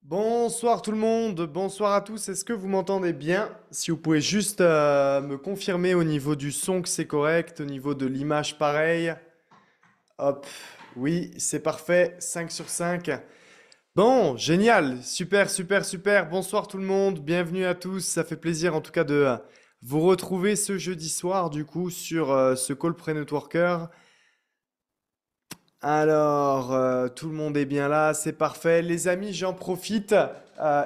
Bonsoir tout le monde, bonsoir à tous. Est-ce que vous m'entendez bien? Si vous pouvez juste me confirmer au niveau du son que c'est correct, au niveau de l'image pareil. Hop, oui, c'est parfait, 5 sur 5. Bon, génial, super, super, super. Bonsoir tout le monde, bienvenue à tous. Ça fait plaisir en tout cas de vous retrouver ce jeudi soir du coup sur ce call Pre-Networker. Alors, tout le monde est bien là, c'est parfait. Les amis, j'en profite.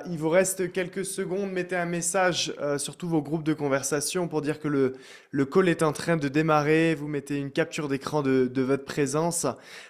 Il vous reste quelques secondes. Mettez un message sur tous vos groupes de conversation pour dire que le call est en train de démarrer. Vous mettez une capture d'écran de votre présence.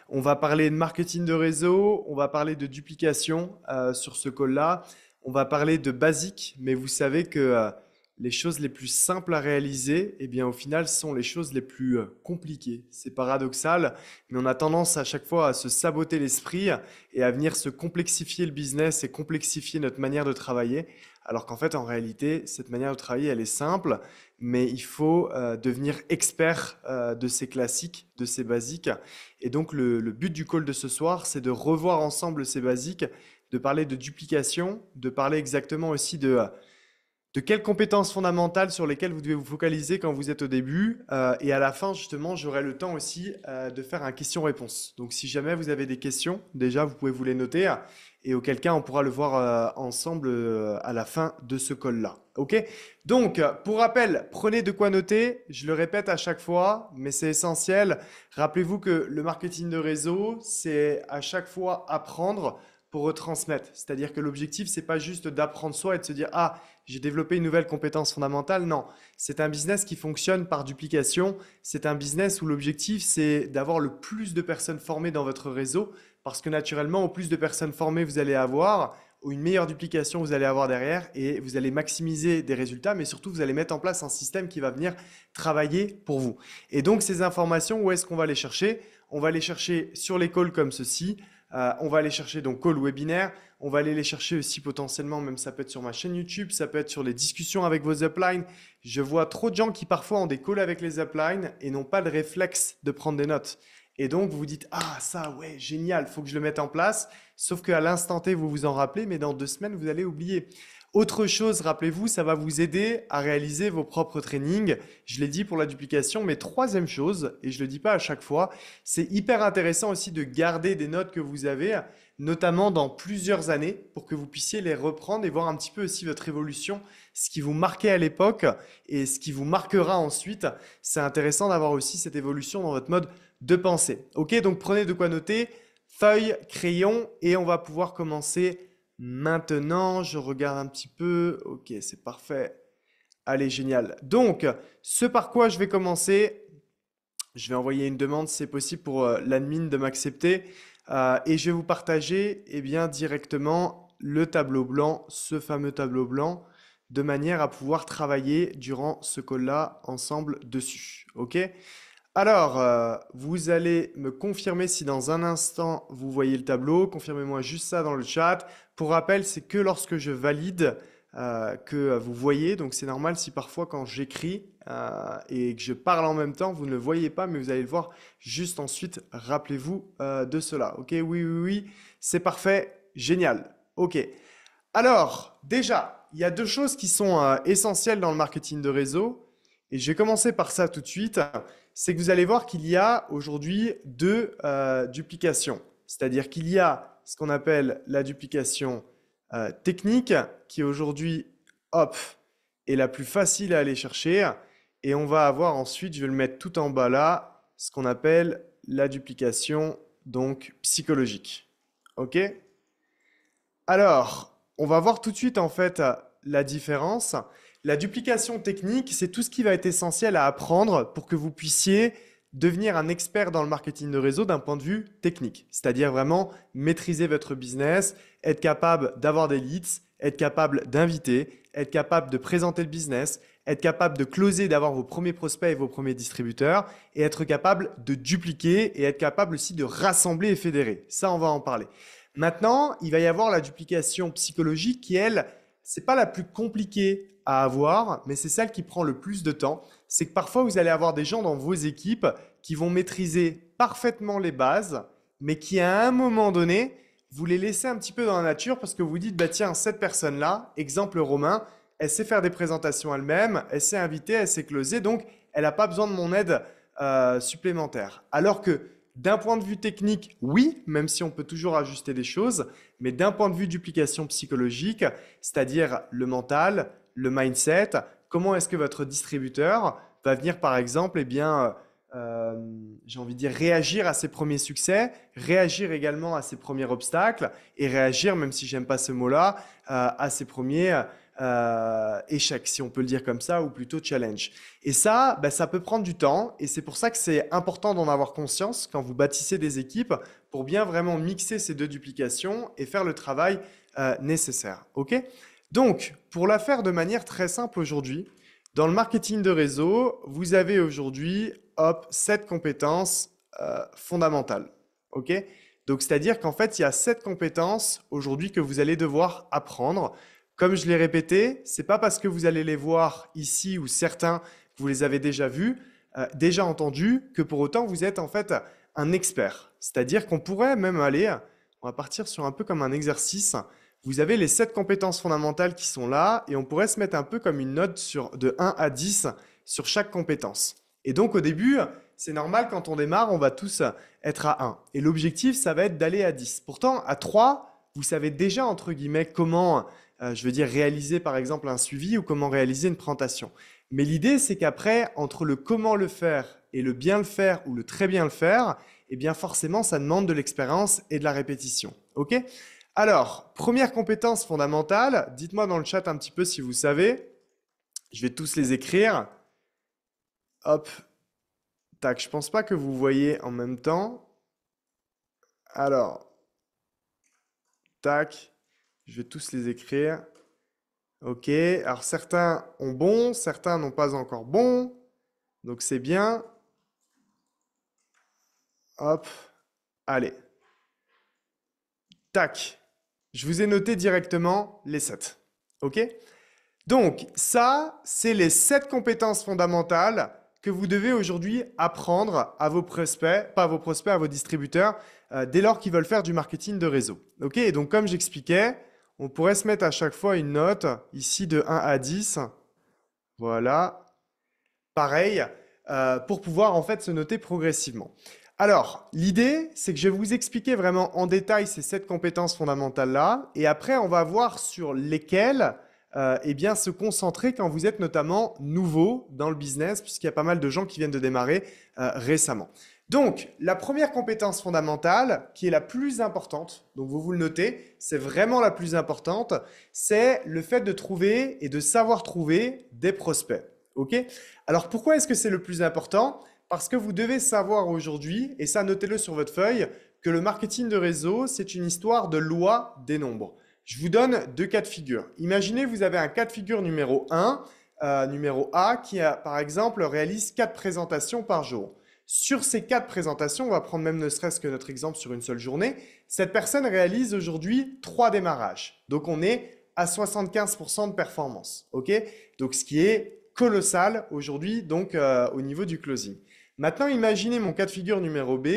On va parler de marketing de réseau, on va parler de duplication sur ce call-là. On va parler de basique, mais vous savez que les choses les plus simples à réaliser, eh bien, au final, sont les choses les plus compliquées. C'est paradoxal, mais on a tendance à chaque fois à se saboter l'esprit et à venir se complexifier le business et complexifier notre manière de travailler, alors qu'en fait, en réalité, cette manière de travailler, elle est simple, mais il faut devenir expert de ces classiques, de ces basiques. Et donc, le but du call de ce soir, c'est de revoir ensemble ces basiques, de parler de duplication, de parler exactement aussi de quelles compétences fondamentales sur lesquelles vous devez vous focaliser quand vous êtes au début. Et à la fin, justement, j'aurai le temps aussi de faire un question-réponse. Donc, si jamais vous avez des questions, déjà, vous pouvez vous les noter. Et auquel cas, on pourra le voir ensemble à la fin de ce call-là. OK? Donc, pour rappel, prenez de quoi noter. Je le répète à chaque fois, mais c'est essentiel. Rappelez-vous que le marketing de réseau, c'est à chaque fois apprendre pour retransmettre. C'est-à-dire que l'objectif, c'est pas juste d'apprendre soi et de se dire, ah, j'ai développé une nouvelle compétence fondamentale. Non, c'est un business qui fonctionne par duplication. C'est un business où l'objectif, c'est d'avoir le plus de personnes formées dans votre réseau parce que naturellement, au plus de personnes formées vous allez avoir, ou une meilleure duplication vous allez avoir derrière et vous allez maximiser des résultats, mais surtout vous allez mettre en place un système qui va venir travailler pour vous. Et donc ces informations, où est-ce qu'on va les chercher? On va les chercher sur les calls comme ceci. On va aller chercher donc call webinaire. On va aller les chercher aussi potentiellement, même ça peut être sur ma chaîne YouTube, ça peut être sur les discussions avec vos uplines. Je vois trop de gens qui parfois ont des calls avec les uplines et n'ont pas le réflexe de prendre des notes. Et donc vous vous dites, ah ça ouais, génial, faut que je le mette en place. Sauf qu'à l'instant T, vous vous en rappelez, mais dans 2 semaines, vous allez oublier. Autre chose, rappelez-vous, ça va vous aider à réaliser vos propres trainings. Je l'ai dit pour la duplication, mais troisième chose, et je ne le dis pas à chaque fois, c'est hyper intéressant aussi de garder des notes que vous avez, notamment dans plusieurs années, pour que vous puissiez les reprendre et voir un petit peu aussi votre évolution, ce qui vous marquait à l'époque et ce qui vous marquera ensuite. C'est intéressant d'avoir aussi cette évolution dans votre mode de pensée. Ok, donc prenez de quoi noter, feuille, crayon, et on va pouvoir commencer maintenant. Je regarde un petit peu. Ok, c'est parfait. Allez, génial. Donc, ce par quoi je vais commencer, je vais envoyer une demande si c'est possible pour l'admin de m'accepter. Et je vais vous partager bien, directement le tableau blanc, ce fameux tableau blanc, de manière à pouvoir travailler durant ce call-là ensemble dessus. OK? Alors, vous allez me confirmer si dans un instant vous voyez le tableau. Confirmez-moi juste ça dans le chat. Pour rappel, c'est que lorsque je valide que vous voyez. Donc c'est normal si parfois quand j'écris et que je parle en même temps, vous ne le voyez pas, mais vous allez le voir juste ensuite. Rappelez-vous de cela. Ok, oui, oui, oui, c'est parfait. Génial. Ok. Alors, déjà, il y a deux choses qui sont essentielles dans le marketing de réseau. Et je vais commencer par ça tout de suite. C'est que vous allez voir qu'il y a aujourd'hui deux duplications. C'est-à-dire qu'il y a ce qu'on appelle la duplication technique, qui aujourd'hui, hop, est la plus facile à aller chercher. Et on va avoir ensuite, je vais le mettre tout en bas là, ce qu'on appelle la duplication donc psychologique. OK? Alors, on va voir tout de suite en fait la différence. La duplication technique, c'est tout ce qui va être essentiel à apprendre pour que vous puissiez devenir un expert dans le marketing de réseau d'un point de vue technique. C'est-à-dire vraiment maîtriser votre business, être capable d'avoir des leads, être capable d'inviter, être capable de présenter le business, être capable de closer, d'avoir vos premiers prospects et vos premiers distributeurs, et être capable de dupliquer et être capable aussi de rassembler et fédérer. Ça, on va en parler. Maintenant, il va y avoir la duplication psychologique qui, elle, c'est pas la plus compliquée à avoir, mais c'est celle qui prend le plus de temps. C'est que parfois, vous allez avoir des gens dans vos équipes qui vont maîtriser parfaitement les bases, mais qui, à un moment donné, vous les laissez un petit peu dans la nature parce que vous dites, bah tiens, cette personne-là, exemple Romain, elle sait faire des présentations elle-même, elle sait inviter, elle sait closer, donc elle n'a pas besoin de mon aide supplémentaire. Alors que d'un point de vue technique, oui, même si on peut toujours ajuster des choses, mais d'un point de vue duplication psychologique, c'est-à-dire le mental, le mindset, comment est-ce que votre distributeur va venir par exemple, eh bien, j'ai envie de dire, réagir à ses premiers succès, réagir également à ses premiers obstacles et réagir, même si j'aime pas ce mot-là, à ses premiers échecs, si on peut le dire comme ça, ou plutôt challenge. Et ça, ben, ça peut prendre du temps et c'est pour ça que c'est important d'en avoir conscience quand vous bâtissez des équipes pour bien vraiment mixer ces deux duplications et faire le travail nécessaire. OK? Donc, pour la faire de manière très simple aujourd'hui, dans le marketing de réseau, vous avez aujourd'hui, hop, 7 compétences fondamentales. OK? Donc, c'est-à-dire qu'en fait, il y a 7 compétences aujourd'hui que vous allez devoir apprendre. Comme je l'ai répété, c'est pas parce que vous allez les voir ici ou certains que vous les avez déjà vus, déjà entendus, que pour autant vous êtes en fait un expert. C'est-à-dire qu'on pourrait même aller, on va partir sur un peu comme un exercice. Vous avez les 7 compétences fondamentales qui sont là et on pourrait se mettre un peu comme une note de 1 à 10 sur chaque compétence. Et donc au début, c'est normal quand on démarre, on va tous être à 1. Et l'objectif, ça va être d'aller à 10. Pourtant, à 3, vous savez déjà entre guillemets comment je veux dire réaliser par exemple un suivi ou comment réaliser une présentation. Mais l'idée, c'est qu'après, entre le comment le faire et le bien le faire ou le très bien le faire, eh bien forcément, ça demande de l'expérience et de la répétition. OK? Alors, première compétence fondamentale, dites-moi dans le chat un petit peu si vous savez. Je vais tous les écrire. Hop, tac, je ne pense pas que vous voyez en même temps. Alors, tac. Je vais tous les écrire. OK. Alors, certains ont bon, certains n'ont pas encore bon. Donc, c'est bien. Hop. Allez. Tac. Je vous ai noté directement les 7. OK? Donc, ça, c'est les 7 compétences fondamentales que vous devez aujourd'hui apprendre à vos prospects, pas à vos prospects, à vos distributeurs, dès lors qu'ils veulent faire du marketing de réseau. OK? Et donc, comme j'expliquais, on pourrait se mettre à chaque fois une note, ici de 1 à 10. Voilà. Pareil, pour pouvoir en fait se noter progressivement. Alors, l'idée, c'est que je vais vous expliquer vraiment en détail ces 7 compétences fondamentales-là. Et après, on va voir sur lesquelles eh bien, se concentrer quand vous êtes notamment nouveau dans le business, puisqu'il y a pas mal de gens qui viennent de démarrer récemment. Donc, la première compétence fondamentale, qui est la plus importante, donc vous le notez, c'est vraiment la plus importante, c'est le fait de trouver et de savoir trouver des prospects. OK? Alors, pourquoi est-ce que c'est le plus important? Parce que vous devez savoir aujourd'hui, et ça notez-le sur votre feuille, que le marketing de réseau, c'est une histoire de loi des nombres. Je vous donne 2 cas de figure. Imaginez, vous avez un cas de figure numéro 1, numéro A, qui par exemple réalise 4 présentations par jour. Sur ces 4 présentations, on va prendre même ne serait-ce que notre exemple sur une seule journée, cette personne réalise aujourd'hui 3 démarrages. Donc on est à 75% de performance. OK? Donc ce qui est colossal aujourd'hui donc au niveau du closing. Maintenant, imaginez mon cas de figure numéro B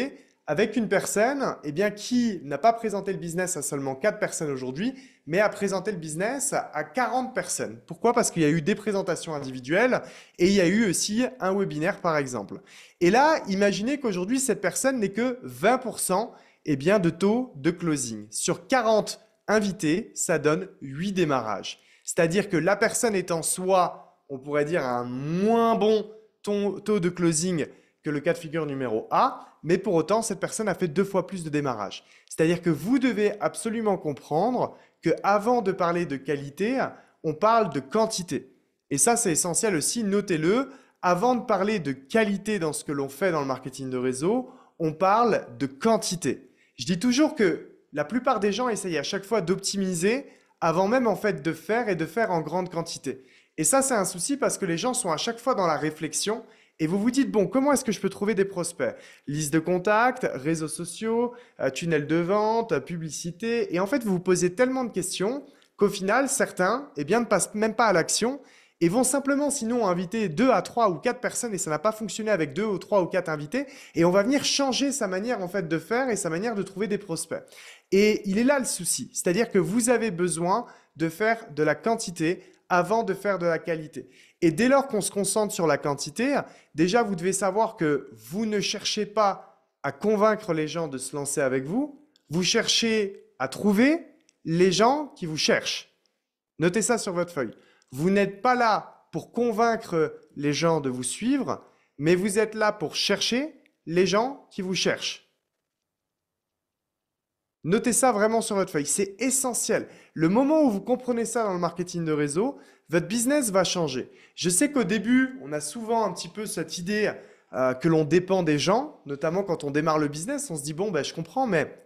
avec une personne eh bien, qui n'a pas présenté le business à seulement 4 personnes aujourd'hui, mais a présenté le business à 40 personnes. Pourquoi? Parce qu'il y a eu des présentations individuelles et il y a eu aussi un webinaire par exemple. Et là, imaginez qu'aujourd'hui, cette personne n'est que 20% eh bien, de taux de closing. Sur 40 invités, ça donne 8 démarrages. C'est-à-dire que la personne étant soit, on pourrait dire, un moins bon taux de closing que le cas de figure numéro A, mais pour autant, cette personne a fait 2 fois plus de démarrage. C'est-à-dire que vous devez absolument comprendre qu'avant de parler de qualité, on parle de quantité. Et ça, c'est essentiel aussi, notez-le. Avant de parler de qualité dans ce que l'on fait dans le marketing de réseau, on parle de quantité. Je dis toujours que la plupart des gens essayent à chaque fois d'optimiser avant même en fait de faire et de faire en grande quantité. Et ça, c'est un souci parce que les gens sont à chaque fois dans la réflexion et vous vous dites, bon, comment est-ce que je peux trouver des prospects? Liste de contacts, réseaux sociaux, tunnel de vente, publicité. Et en fait, vous vous posez tellement de questions qu'au final, certains eh bien, ne passent même pas à l'action et vont simplement sinon inviter 2 à 3 ou 4 personnes et ça n'a pas fonctionné avec 2 ou 3 ou 4 invités et on va venir changer sa manière en fait de faire et sa manière de trouver des prospects. Et il est là le souci, c'est-à-dire que vous avez besoin de faire de la quantité avant de faire de la qualité. Et dès lors qu'on se concentre sur la quantité, déjà vous devez savoir que vous ne cherchez pas à convaincre les gens de se lancer avec vous, vous cherchez à trouver les gens qui vous cherchent. Notez ça sur votre feuille. Vous n'êtes pas là pour convaincre les gens de vous suivre, mais vous êtes là pour chercher les gens qui vous cherchent. Notez ça vraiment sur votre feuille, c'est essentiel. Le moment où vous comprenez ça dans le marketing de réseau, votre business va changer. Je sais qu'au début, on a souvent un petit peu cette idée que l'on dépend des gens, notamment quand on démarre le business, on se dit bon, ben, je comprends, mais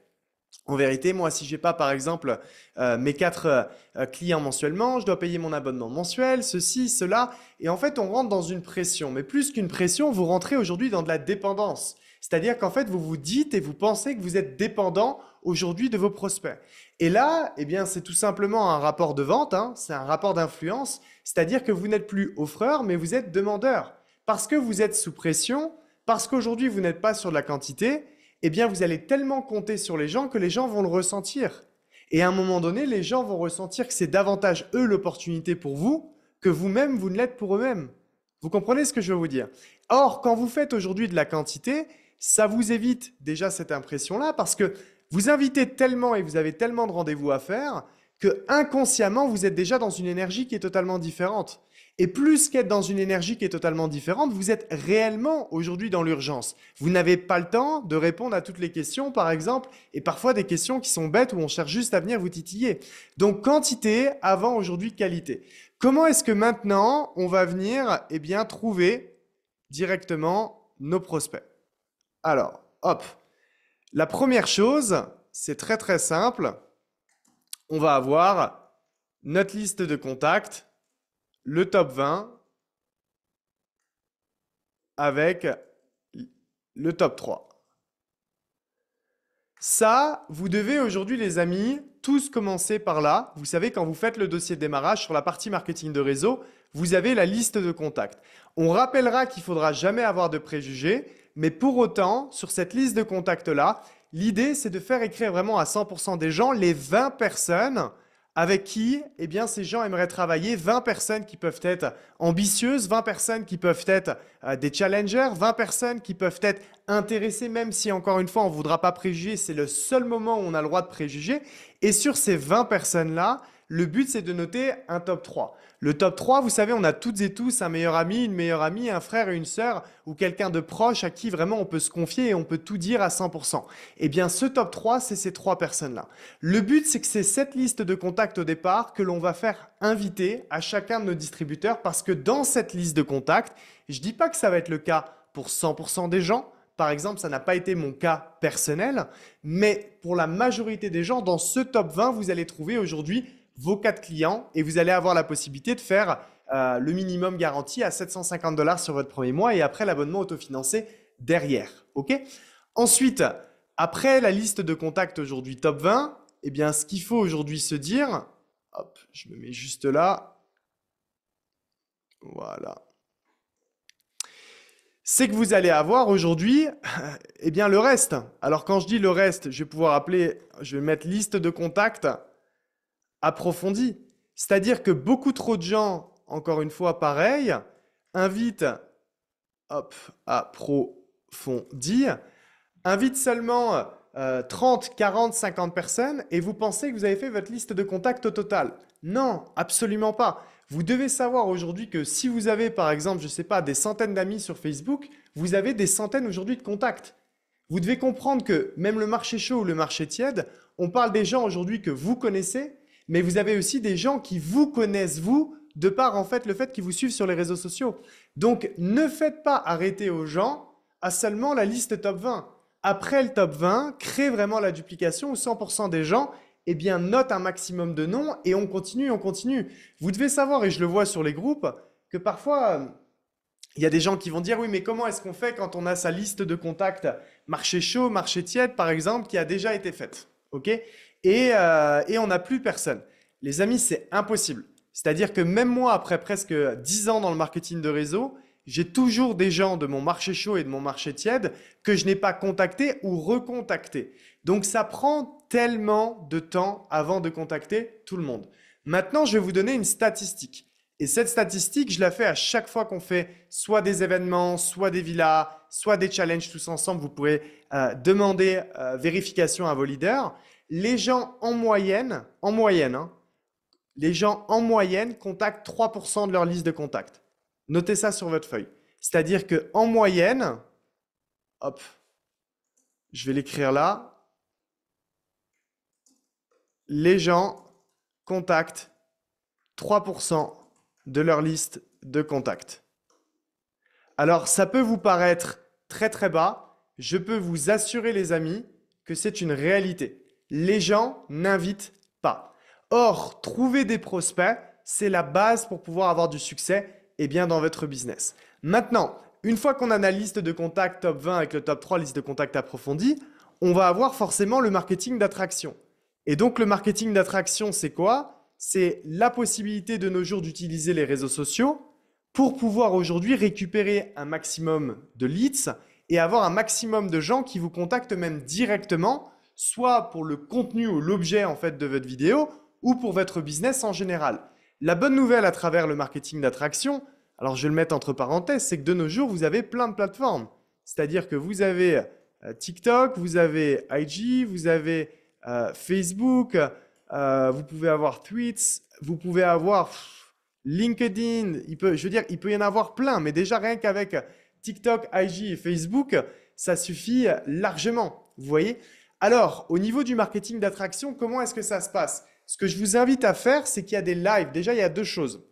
en vérité, moi, si je n'ai pas, par exemple, mes 4 clients mensuellement, je dois payer mon abonnement mensuel, ceci, cela. Et en fait, on rentre dans une pression. Mais plus qu'une pression, vous rentrez aujourd'hui dans de la dépendance. C'est-à-dire qu'en fait, vous vous dites et vous pensez que vous êtes dépendant aujourd'hui de vos prospects. Et là, eh bien, c'est tout simplement un rapport de vente, hein, c'est un rapport d'influence. C'est-à-dire que vous n'êtes plus offreur, mais vous êtes demandeur. Parce que vous êtes sous pression, parce qu'aujourd'hui, vous n'êtes pas sur de la quantité, eh bien, vous allez tellement compter sur les gens que les gens vont le ressentir. Et à un moment donné, les gens vont ressentir que c'est davantage eux l'opportunité pour vous que vous-même, vous ne l'êtes pour eux-mêmes. Vous comprenez ce que je veux vous dire? Or, quand vous faites aujourd'hui de la quantité, ça vous évite déjà cette impression-là parce que vous invitez tellement et vous avez tellement de rendez-vous à faire que inconsciemment, vous êtes déjà dans une énergie qui est totalement différente. Et plus qu'être dans une énergie qui est totalement différente, vous êtes réellement aujourd'hui dans l'urgence. Vous n'avez pas le temps de répondre à toutes les questions, par exemple, et parfois des questions qui sont bêtes où on cherche juste à venir vous titiller. Donc, quantité avant aujourd'hui qualité. Comment est-ce que maintenant, on va venir eh bien, trouver directement nos prospects? Alors, hop, la première chose, c'est très très simple. On va avoir notre liste de contacts, le top 20 avec le top 3. Ça, vous devez aujourd'hui, les amis, tous commencer par là. Vous savez, quand vous faites le dossier de démarrage sur la partie marketing de réseau, vous avez la liste de contacts. On rappellera qu'il ne faudra jamais avoir de préjugés, mais pour autant, sur cette liste de contacts-là, l'idée, c'est de faire écrire vraiment à 100% des gens les 20 personnes avec qui eh bien, ces gens aimeraient travailler, 20 personnes qui peuvent être ambitieuses, 20 personnes qui peuvent être des challengers, 20 personnes qui peuvent être intéressées, même si encore une fois, on ne voudra pas préjuger, c'est le seul moment où on a le droit de préjuger. Et sur ces 20 personnes-là, le but, c'est de noter un top 3. Le top 3, vous savez, on a toutes et tous un meilleur ami, une meilleure amie, un frère et une sœur ou quelqu'un de proche à qui vraiment on peut se confier et on peut tout dire à 100%. Eh bien, ce top 3, c'est ces 3 personnes-là. Le but, c'est que c'est cette liste de contacts au départ que l'on va faire inviter à chacun de nos distributeurs parce que dans cette liste de contacts, je ne dis pas que ça va être le cas pour 100% des gens. Par exemple, ça n'a pas été mon cas personnel, mais pour la majorité des gens, dans ce top 20, vous allez trouver aujourd'hui vos 4 clients et vous allez avoir la possibilité de faire le minimum garanti à 750 $ sur votre premier mois et après l'abonnement autofinancé derrière. Ok. Ensuite, après la liste de contacts aujourd'hui top 20, eh bien, ce qu'il faut aujourd'hui se dire, hop, je me mets juste là, voilà, c'est que vous allez avoir aujourd'hui eh bien, le reste. Alors, quand je dis le reste, je vais pouvoir appeler, je vais mettre liste de contacts approfondie. C'est-à-dire que beaucoup trop de gens, encore une fois, pareil, invitent, hop, approfondir, invitent seulement 30, 40, 50 personnes et vous pensez que vous avez fait votre liste de contacts au total. Non, absolument pas. Vous devez savoir aujourd'hui que si vous avez, par exemple, je ne sais pas, des centaines d'amis sur Facebook, vous avez des centaines aujourd'hui de contacts. Vous devez comprendre que même le marché chaud ou le marché tiède, on parle des gens aujourd'hui que vous connaissez, mais vous avez aussi des gens qui vous connaissent, vous, de par en fait le fait qu'ils vous suivent sur les réseaux sociaux. Donc, ne faites pas arrêter aux gens à seulement la liste top 20. Après le top 20, créez vraiment la duplication où 100% des gens eh bien, notent un maximum de noms et on continue, on continue. Vous devez savoir, et je le vois sur les groupes, que parfois, il y a des gens qui vont dire « Oui, mais comment est-ce qu'on fait quand on a sa liste de contacts marché chaud, marché tiède, par exemple, qui a déjà été faite ?» Ok. Et on n'a plus personne. Les amis, c'est impossible. C'est-à-dire que même moi, après presque 10 ans dans le marketing de réseau, j'ai toujours des gens de mon marché chaud et de mon marché tiède que je n'ai pas contactés ou recontactés. Donc, ça prend tellement de temps avant de contacter tout le monde. Maintenant, je vais vous donner une statistique. Et cette statistique, je la fais à chaque fois qu'on fait soit des événements, soit des villas, soit des challenges tous ensemble. Vous pourrez demander vérification à vos leaders. Les gens en moyenne, hein, les gens en moyenne contactent 3% de leur liste de contacts. Notez ça sur votre feuille. C'est-à-dire qu'en moyenne, hop, je vais l'écrire là, les gens contactent 3% de leur liste de contacts. Alors, ça peut vous paraître très très bas. Je peux vous assurer, les amis, que c'est une réalité. Les gens n'invitent pas. Or, trouver des prospects, c'est la base pour pouvoir avoir du succès dans votre business. Maintenant, une fois qu'on a la liste de contacts top 20 avec le top 3, liste de contacts approfondie, on va avoir forcément le marketing d'attraction. Et donc, le marketing d'attraction, c'est quoi? C'est la possibilité de nos jours d'utiliser les réseaux sociaux pour pouvoir aujourd'hui récupérer un maximum de leads et avoir un maximum de gens qui vous contactent même directement, soit pour le contenu ou l'objet en fait de votre vidéo ou pour votre business en général. La bonne nouvelle à travers le marketing d'attraction, alors je vais le mettre entre parenthèses, c'est que de nos jours, vous avez plein de plateformes. C'est-à-dire que vous avez TikTok, vous avez IG, vous avez Facebook, vous pouvez avoir Tweets, vous pouvez avoir LinkedIn. Il peut y en avoir plein, mais déjà rien qu'avec TikTok, IG et Facebook, ça suffit largement. Vous voyez? Alors, au niveau du marketing d'attraction, comment est-ce que ça se passe? Ce que je vous invite à faire, c'est qu'il y a des lives. Déjà, il y a deux choses.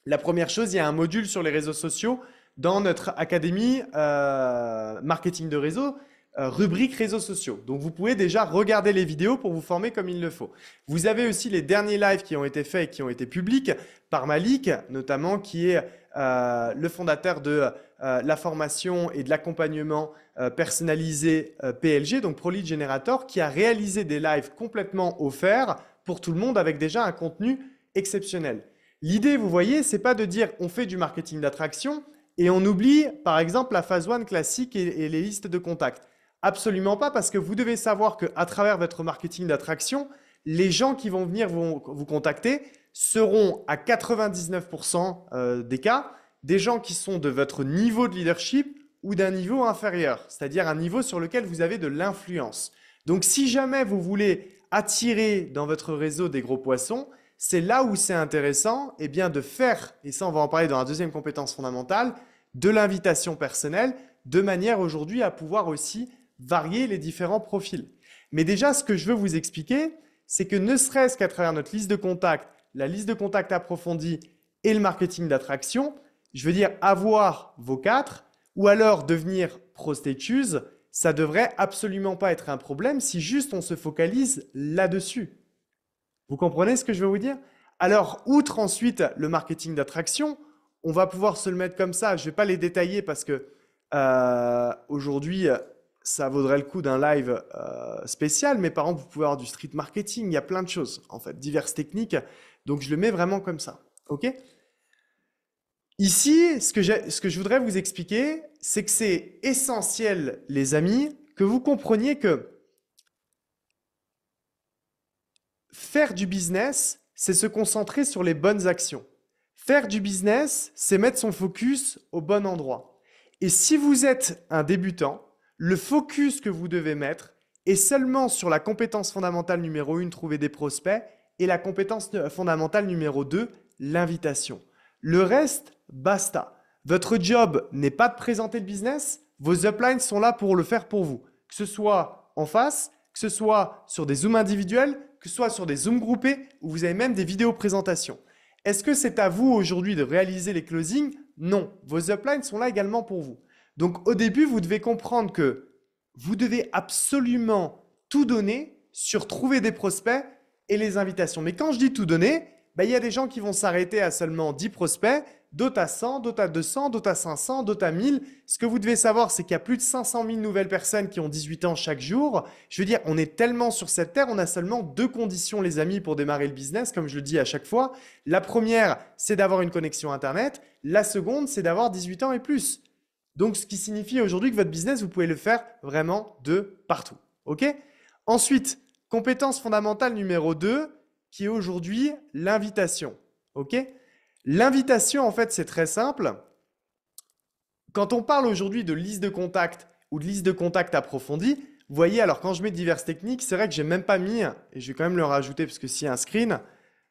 La première chose, il y a un module sur les réseaux sociaux dans notre académie marketing de réseau, rubrique réseaux sociaux. Donc, vous pouvez déjà regarder les vidéos pour vous former comme il le faut. Vous avez aussi les derniers lives qui ont été faits et qui ont été publics par Malik, notamment, qui est le fondateur de la formation et de l'accompagnement personnalisé PLG, donc Pro Lead Generator, qui a réalisé des lives complètement offerts pour tout le monde avec déjà un contenu exceptionnel. L'idée, vous voyez, c'est pas de dire on fait du marketing d'attraction et on oublie par exemple la phase 1 classique et les listes de contacts. Absolument pas, parce que vous devez savoir qu'à travers votre marketing d'attraction, les gens qui vont venir vous contacter seront à 99% des cas des gens qui sont de votre niveau de leadership ou d'un niveau inférieur, c'est-à-dire un niveau sur lequel vous avez de l'influence. Donc, si jamais vous voulez attirer dans votre réseau des gros poissons, c'est là où c'est intéressant de faire, et ça on va en parler dans la deuxième compétence fondamentale, de l'invitation personnelle, de manière aujourd'hui à pouvoir aussi varier les différents profils. Mais déjà, ce que je veux vous expliquer, c'est que ne serait-ce qu'à travers notre liste de contacts, la liste de contacts approfondie et le marketing d'attraction, je veux dire avoir vos 4 ou alors devenir prospectus, ça devrait absolument pas être un problème si juste on se focalise là-dessus. Vous comprenez ce que je veux vous dire? Alors, outre ensuite le marketing d'attraction, on va pouvoir se le mettre comme ça. Je ne vais pas les détailler parce que aujourd'hui, ça vaudrait le coup d'un live spécial. Mais par exemple, vous pouvez avoir du street marketing. Il y a plein de choses, en fait, diverses techniques. Donc, je le mets vraiment comme ça. OK? Ici, ce que je voudrais vous expliquer, c'est que c'est essentiel, les amis, que vous compreniez que faire du business, c'est se concentrer sur les bonnes actions. Faire du business, c'est mettre son focus au bon endroit. Et si vous êtes un débutant, le focus que vous devez mettre est seulement sur la compétence fondamentale numéro 1, trouver des prospects, et la compétence fondamentale numéro 2, l'invitation. Le reste, basta. Votre job n'est pas de présenter le business, vos uplines sont là pour le faire pour vous. Que ce soit en face, que ce soit sur des zooms individuels, que ce soit sur des zooms groupés, ou vous avez même des vidéos présentations. Est-ce que c'est à vous aujourd'hui de réaliser les closings? Non, vos uplines sont là également pour vous. Donc au début, vous devez comprendre que vous devez absolument tout donner sur trouver des prospects et les invitations. Mais quand je dis tout donner, il y a des gens qui vont s'arrêter à seulement 10 prospects, d'autres à 100, d'autres à 200, d'autres à 500, d'autres à 1000. Ce que vous devez savoir, c'est qu'il y a plus de 500 000 nouvelles personnes qui ont 18 ans chaque jour. Je veux dire, on est tellement sur cette terre, on a seulement deux conditions, les amis, pour démarrer le business, comme je le dis à chaque fois. La première, c'est d'avoir une connexion Internet. La seconde, c'est d'avoir 18 ans et plus. Donc, ce qui signifie aujourd'hui que votre business, vous pouvez le faire vraiment de partout. OK? Ensuite, compétence fondamentale numéro 2, qui est aujourd'hui l'invitation. OK? L'invitation, en fait, c'est très simple. Quand on parle aujourd'hui de liste de contacts ou de liste de contacts approfondie, vous voyez, alors quand je mets diverses techniques, c'est vrai que je n'ai même pas mis, et je vais quand même le rajouter parce que s'il y a un screen,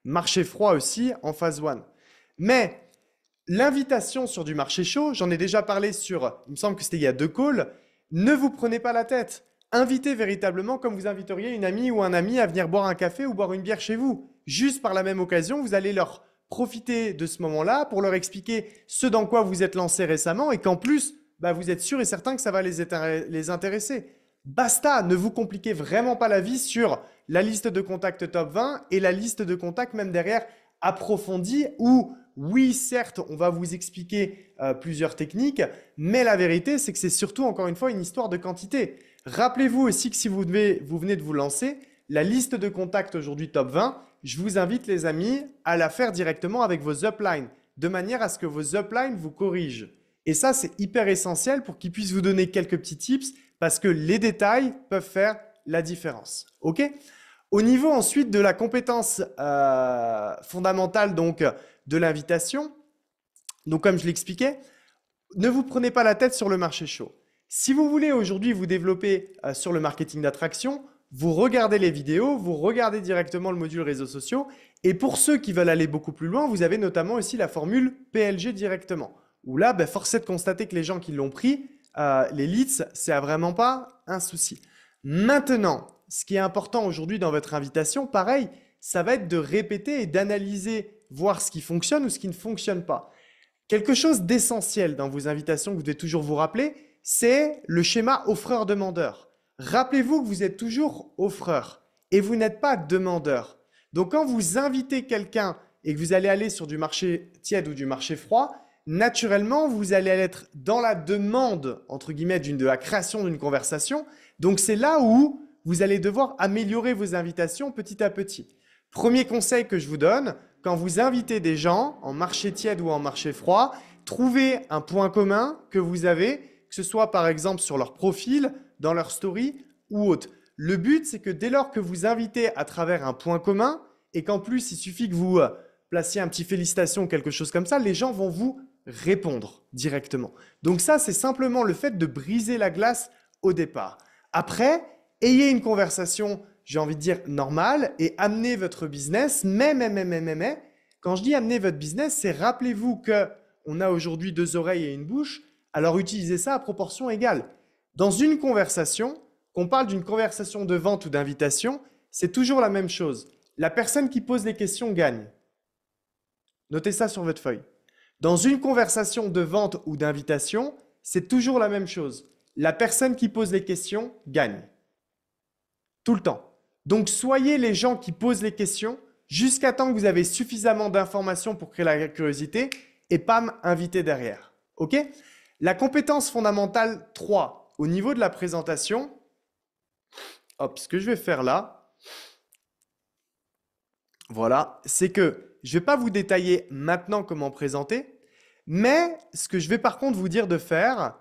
marché froid aussi en phase 1. Mais l'invitation sur du marché chaud, j'en ai déjà parlé sur, il me semble que c'était il y a 2 calls, ne vous prenez pas la tête. Invitez véritablement comme vous inviteriez une amie ou un ami à venir boire un café ou boire une bière chez vous. Juste par la même occasion, vous allez leur profiter de ce moment-là pour leur expliquer ce dans quoi vous êtes lancé récemment et qu'en plus, vous êtes sûr et certain que ça va les intéresser. Basta, ne vous compliquez vraiment pas la vie sur la liste de contacts top 20 et la liste de contacts même derrière approfondie où oui, certes, on va vous expliquer plusieurs techniques, mais la vérité, c'est que c'est surtout, encore une fois, une histoire de quantité. Rappelez-vous aussi que si vous venez de vous lancer, la liste de contacts aujourd'hui top 20, je vous invite les amis à la faire directement avec vos uplines, de manière à ce que vos uplines vous corrigent. Et ça, c'est hyper essentiel pour qu'ils puissent vous donner quelques petits tips parce que les détails peuvent faire la différence. OK? Au niveau ensuite de la compétence fondamentale donc, de l'invitation, donc comme je l'expliquais, ne vous prenez pas la tête sur le marché chaud. Si vous voulez aujourd'hui vous développer sur le marketing d'attraction, vous regardez les vidéos, vous regardez directement le module réseaux sociaux. Et pour ceux qui veulent aller beaucoup plus loin, vous avez notamment aussi la formule PLG directement. Où là, force est de constater que les gens qui l'ont pris, les leads, c'est vraiment pas un souci. Maintenant, ce qui est important aujourd'hui dans votre invitation, pareil, ça va être de répéter et d'analyser, voir ce qui fonctionne ou ce qui ne fonctionne pas. Quelque chose d'essentiel dans vos invitations que vous devez toujours vous rappeler, c'est le schéma offreur-demandeur. Rappelez-vous que vous êtes toujours offreur et vous n'êtes pas demandeur. Donc, quand vous invitez quelqu'un et que vous allez aller sur du marché tiède ou du marché froid, naturellement, vous allez être dans la demande, entre guillemets, de la création d'une conversation. Donc, c'est là où vous allez devoir améliorer vos invitations petit à petit. Premier conseil que je vous donne, quand vous invitez des gens en marché tiède ou en marché froid, trouvez un point commun que vous avez, que ce soit par exemple sur leur profil, dans leur story ou autre. Le but, c'est que dès lors que vous invitez à travers un point commun et qu'en plus, il suffit que vous placiez un petit félicitation ou quelque chose comme ça, les gens vont vous répondre directement. Donc ça, c'est simplement le fait de briser la glace au départ. Après, ayez une conversation, j'ai envie de dire, normale et amenez votre business. Mais, quand je dis amener votre business, c'est rappelez-vous qu'on a aujourd'hui 2 oreilles et une bouche, alors utilisez ça à proportion égale. Dans une conversation, qu'on parle d'une conversation de vente ou d'invitation, c'est toujours la même chose. La personne qui pose les questions gagne. Notez ça sur votre feuille. Dans une conversation de vente ou d'invitation, c'est toujours la même chose. La personne qui pose les questions gagne. Tout le temps. Donc, soyez les gens qui posent les questions jusqu'à temps que vous avez suffisamment d'informations pour créer la curiosité et pam, inviter derrière. OK? La compétence fondamentale 3, au niveau de la présentation, hop, ce que je vais faire là, voilà, c'est que je ne vais pas vous détailler maintenant comment présenter, mais ce que je vais par contre vous dire de faire,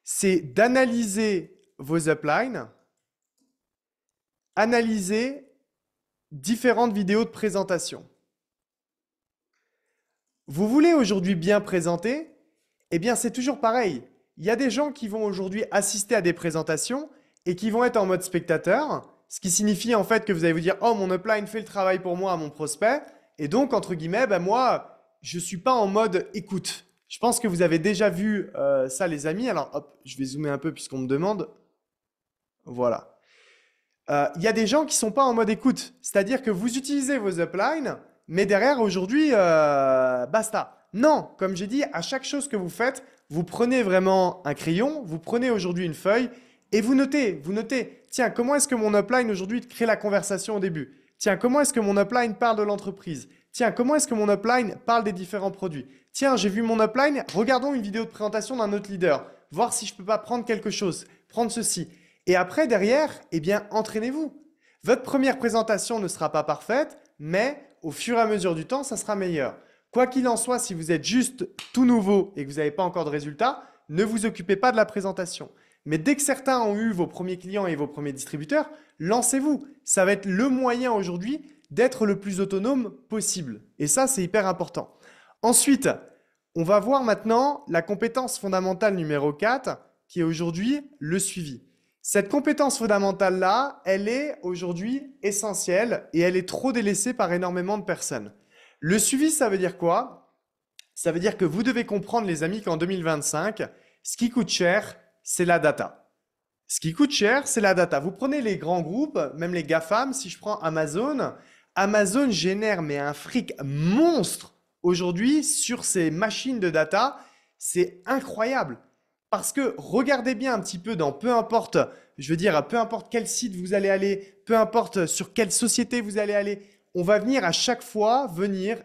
c'est d'analyser vos uplines, analyser différentes vidéos de présentation. Vous voulez aujourd'hui bien présenter? Eh bien, c'est toujours pareil. Il y a des gens qui vont aujourd'hui assister à des présentations et qui vont être en mode spectateur, ce qui signifie en fait que vous allez vous dire « Oh, mon upline fait le travail pour moi à mon prospect. » Et donc, entre guillemets, moi, je ne suis pas en mode écoute. Je pense que vous avez déjà vu ça, les amis. Alors, hop, je vais zoomer un peu puisqu'on me demande. Voilà. Il y a des gens qui ne sont pas en mode écoute. C'est-à-dire que vous utilisez vos uplines, mais derrière, aujourd'hui, basta. Non, comme j'ai dit, à chaque chose que vous faites, vous prenez vraiment un crayon, vous prenez aujourd'hui une feuille et vous notez. Tiens, comment est-ce que mon upline aujourd'hui crée la conversation au début? Tiens, comment est-ce que mon upline parle de l'entreprise? Tiens, comment est-ce que mon upline parle des différents produits? Tiens, j'ai vu mon upline, regardons une vidéo de présentation d'un autre leader, voir si je ne peux pas prendre quelque chose, prendre ceci. Et après, derrière, eh bien, entraînez-vous. Votre première présentation ne sera pas parfaite, mais au fur et à mesure du temps, ça sera meilleur. Quoi qu'il en soit, si vous êtes juste tout nouveau et que vous n'avez pas encore de résultats, ne vous occupez pas de la présentation. Mais dès que certains ont eu vos premiers clients et vos premiers distributeurs, lancez-vous. Ça va être le moyen aujourd'hui d'être le plus autonome possible. Et ça, c'est hyper important. Ensuite, on va voir maintenant la compétence fondamentale numéro 4, qui est aujourd'hui le suivi. Cette compétence fondamentale-là, elle est aujourd'hui essentielle et elle est trop délaissée par énormément de personnes. Le suivi, ça veut dire quoi? Ça veut dire que vous devez comprendre, les amis, qu'en 2025, ce qui coûte cher, c'est la data. Ce qui coûte cher, c'est la data. Vous prenez les grands groupes, même les GAFAM, si je prends Amazon, Amazon génère mais un fric monstre aujourd'hui sur ces machines de data. C'est incroyable. Parce que regardez bien un petit peu dans peu importe, je veux dire, peu importe quel site vous allez aller, peu importe sur quelle société vous allez aller, on va venir à chaque fois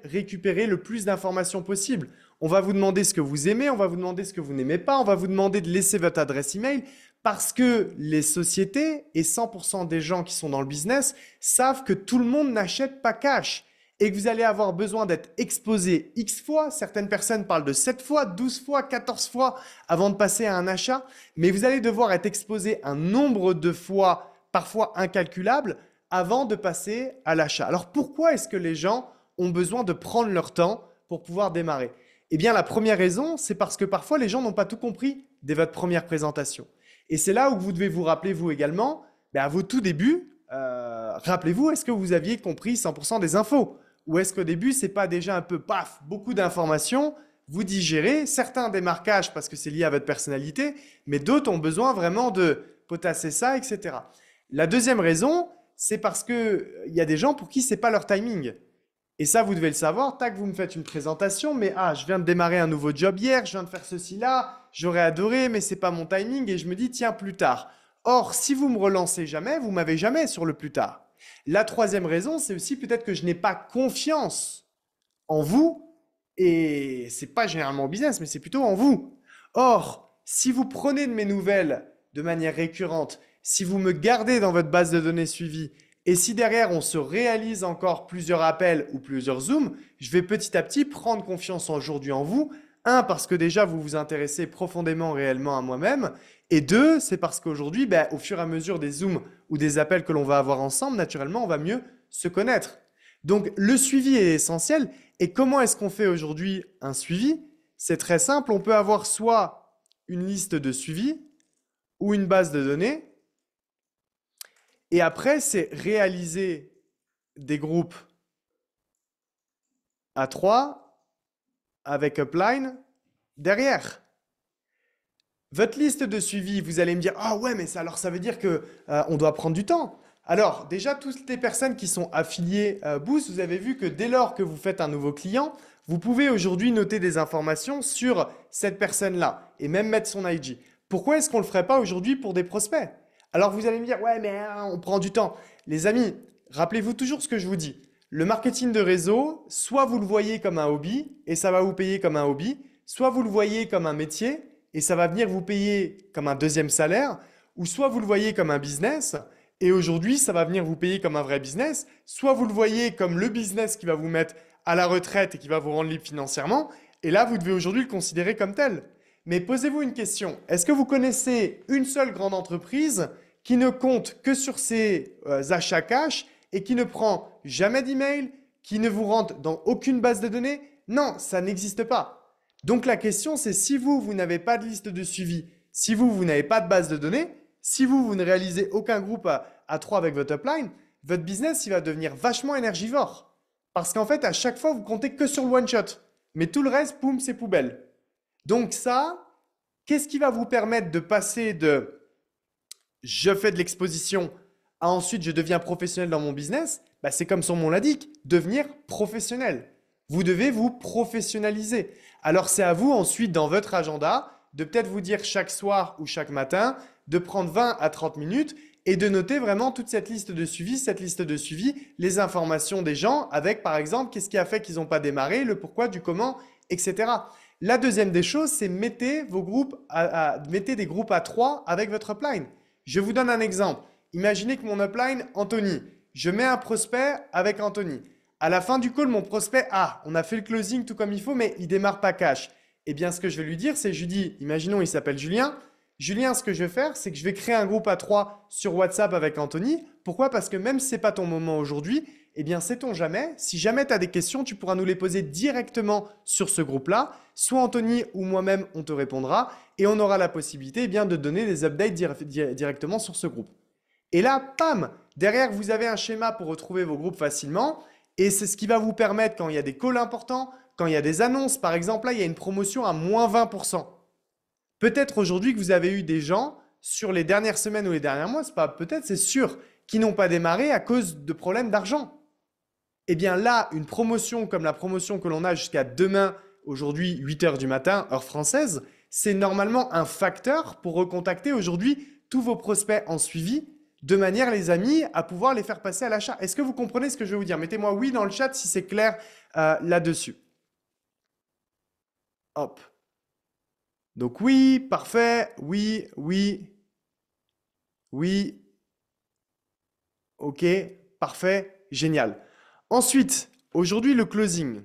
récupérer le plus d'informations possible. On va vous demander ce que vous aimez, on va vous demander ce que vous n'aimez pas, on va vous demander de laisser votre adresse email parce que les sociétés et 100% des gens qui sont dans le business savent que tout le monde n'achète pas cash et que vous allez avoir besoin d'être exposé X fois. Certaines personnes parlent de 7 fois, 12 fois, 14 fois avant de passer à un achat, mais vous allez devoir être exposé un nombre de fois, parfois incalculable, avant de passer à l'achat. Alors pourquoi est-ce que les gens ont besoin de prendre leur temps pour pouvoir démarrer? Eh bien, la première raison, c'est parce que parfois les gens n'ont pas tout compris dès votre première présentation. Et c'est là où vous devez vous rappeler, vous également, à vos tout débuts, rappelez-vous, est-ce que vous aviez compris 100% des infos? Ou est-ce qu'au début, ce n'est pas déjà un peu paf, beaucoup d'informations, vous digérez, certains démarquages parce que c'est lié à votre personnalité, mais d'autres ont besoin vraiment de potasser ça, etc. La deuxième raison, c'est parce qu'il y a des gens pour qui ce n'est pas leur timing. Et ça, vous devez le savoir. Tac, vous me faites une présentation, mais je viens de démarrer un nouveau job hier, je viens de faire ceci là, j'aurais adoré, mais ce n'est pas mon timing et je me dis, tiens, plus tard. Or, si vous me relancez jamais, vous m'avez jamais sur le plus tard. La troisième raison, c'est aussi peut-être que je n'ai pas confiance en vous et ce n'est pas généralement au business, mais c'est plutôt en vous. Or, si vous prenez de mes nouvelles de manière récurrente, si vous me gardez dans votre base de données suivie et si derrière on se réalise encore plusieurs appels ou plusieurs zooms, je vais petit à petit prendre confiance aujourd'hui en vous. Un, parce que déjà vous vous intéressez profondément réellement à moi-même. Et deux, c'est parce qu'aujourd'hui, au fur et à mesure des zooms ou des appels que l'on va avoir ensemble, naturellement, on va mieux se connaître. Donc, le suivi est essentiel. Et comment est-ce qu'on fait aujourd'hui un suivi? C'est très simple. On peut avoir soit une liste de suivi ou une base de données. Et après, c'est réaliser des groupes à 3 avec upline derrière. Votre liste de suivi, vous allez me dire « Ah ouais, mais alors ça veut dire qu'on doit prendre du temps. » Alors déjà, toutes les personnes qui sont affiliées Boost, vous avez vu que dès lors que vous faites un nouveau client, vous pouvez aujourd'hui noter des informations sur cette personne-là et même mettre son IG. Pourquoi est-ce qu'on ne le ferait pas aujourd'hui pour des prospects? Alors vous allez me dire « Ouais, mais on prend du temps. » Les amis, rappelez-vous toujours ce que je vous dis. Le marketing de réseau, soit vous le voyez comme un hobby et ça va vous payer comme un hobby, soit vous le voyez comme un métier et ça va venir vous payer comme un deuxième salaire, ou soit vous le voyez comme un business, et aujourd'hui, ça va venir vous payer comme un vrai business, soit vous le voyez comme le business qui va vous mettre à la retraite et qui va vous rendre libre financièrement, et là, vous devez aujourd'hui le considérer comme tel. Mais posez-vous une question, est-ce que vous connaissez une seule grande entreprise qui ne compte que sur ses achats cash et qui ne prend jamais d'email, qui ne vous rentre dans aucune base de données? Non, ça n'existe pas. Donc la question, c'est si vous n'avez pas de liste de suivi, si vous n'avez pas de base de données, si vous ne réalisez aucun groupe à 3 avec votre upline, votre business il va devenir vachement énergivore. Parce qu'en fait, à chaque fois, vous comptez que sur le one-shot. Mais tout le reste, boum, c'est poubelle. Donc ça, qu'est-ce qui va vous permettre de passer de « je fais de l'exposition » à ensuite « je deviens professionnel dans mon business » c'est comme son nom l'indique, devenir professionnel. Vous devez vous professionnaliser. Alors, c'est à vous ensuite, dans votre agenda, de peut-être vous dire chaque soir ou chaque matin, de prendre 20 à 30 minutes et de noter vraiment toute cette liste de suivi, les informations des gens avec, par exemple, qu'est-ce qui a fait qu'ils n'ont pas démarré, le pourquoi, du comment, etc. La deuxième des choses, c'est mettez des groupes à 3 avec votre upline. Je vous donne un exemple. Imaginez que mon upline, Anthony, je mets un prospect avec Anthony. À la fin du call, mon prospect, on a fait le closing tout comme il faut, mais il démarre pas cash. Eh bien, ce que je vais lui dire, c'est, je lui dis, imaginons, il s'appelle Julien. Julien, ce que je vais faire, c'est que je vais créer un groupe à 3 sur WhatsApp avec Anthony. Pourquoi? Parce que même si ce n'est pas ton moment aujourd'hui, eh bien, sait-on jamais, si jamais tu as des questions, tu pourras nous les poser directement sur ce groupe-là. Soit Anthony ou moi-même, on te répondra et on aura la possibilité eh bien, de donner des updates directement sur ce groupe. Et là, pam, derrière, vous avez un schéma pour retrouver vos groupes facilement. Et c'est ce qui va vous permettre, quand il y a des calls importants, quand il y a des annonces, par exemple, là, il y a une promotion à moins 20%. Peut-être aujourd'hui que vous avez eu des gens sur les dernières semaines ou les derniers mois, c'est pas peut-être, c'est sûr, qui n'ont pas démarré à cause de problèmes d'argent. Eh bien là, une promotion comme la promotion que l'on a jusqu'à demain, aujourd'hui 8 h du matin, heure française, c'est normalement un facteur pour recontacter aujourd'hui tous vos prospects en suivi, de manière, les amis, à pouvoir les faire passer à l'achat. Est-ce que vous comprenez ce que je vais vous dire? Mettez-moi oui dans le chat si c'est clair là-dessus. Hop. Donc oui, parfait, oui, oui, oui. Ok, parfait, génial. Ensuite, aujourd'hui, le closing.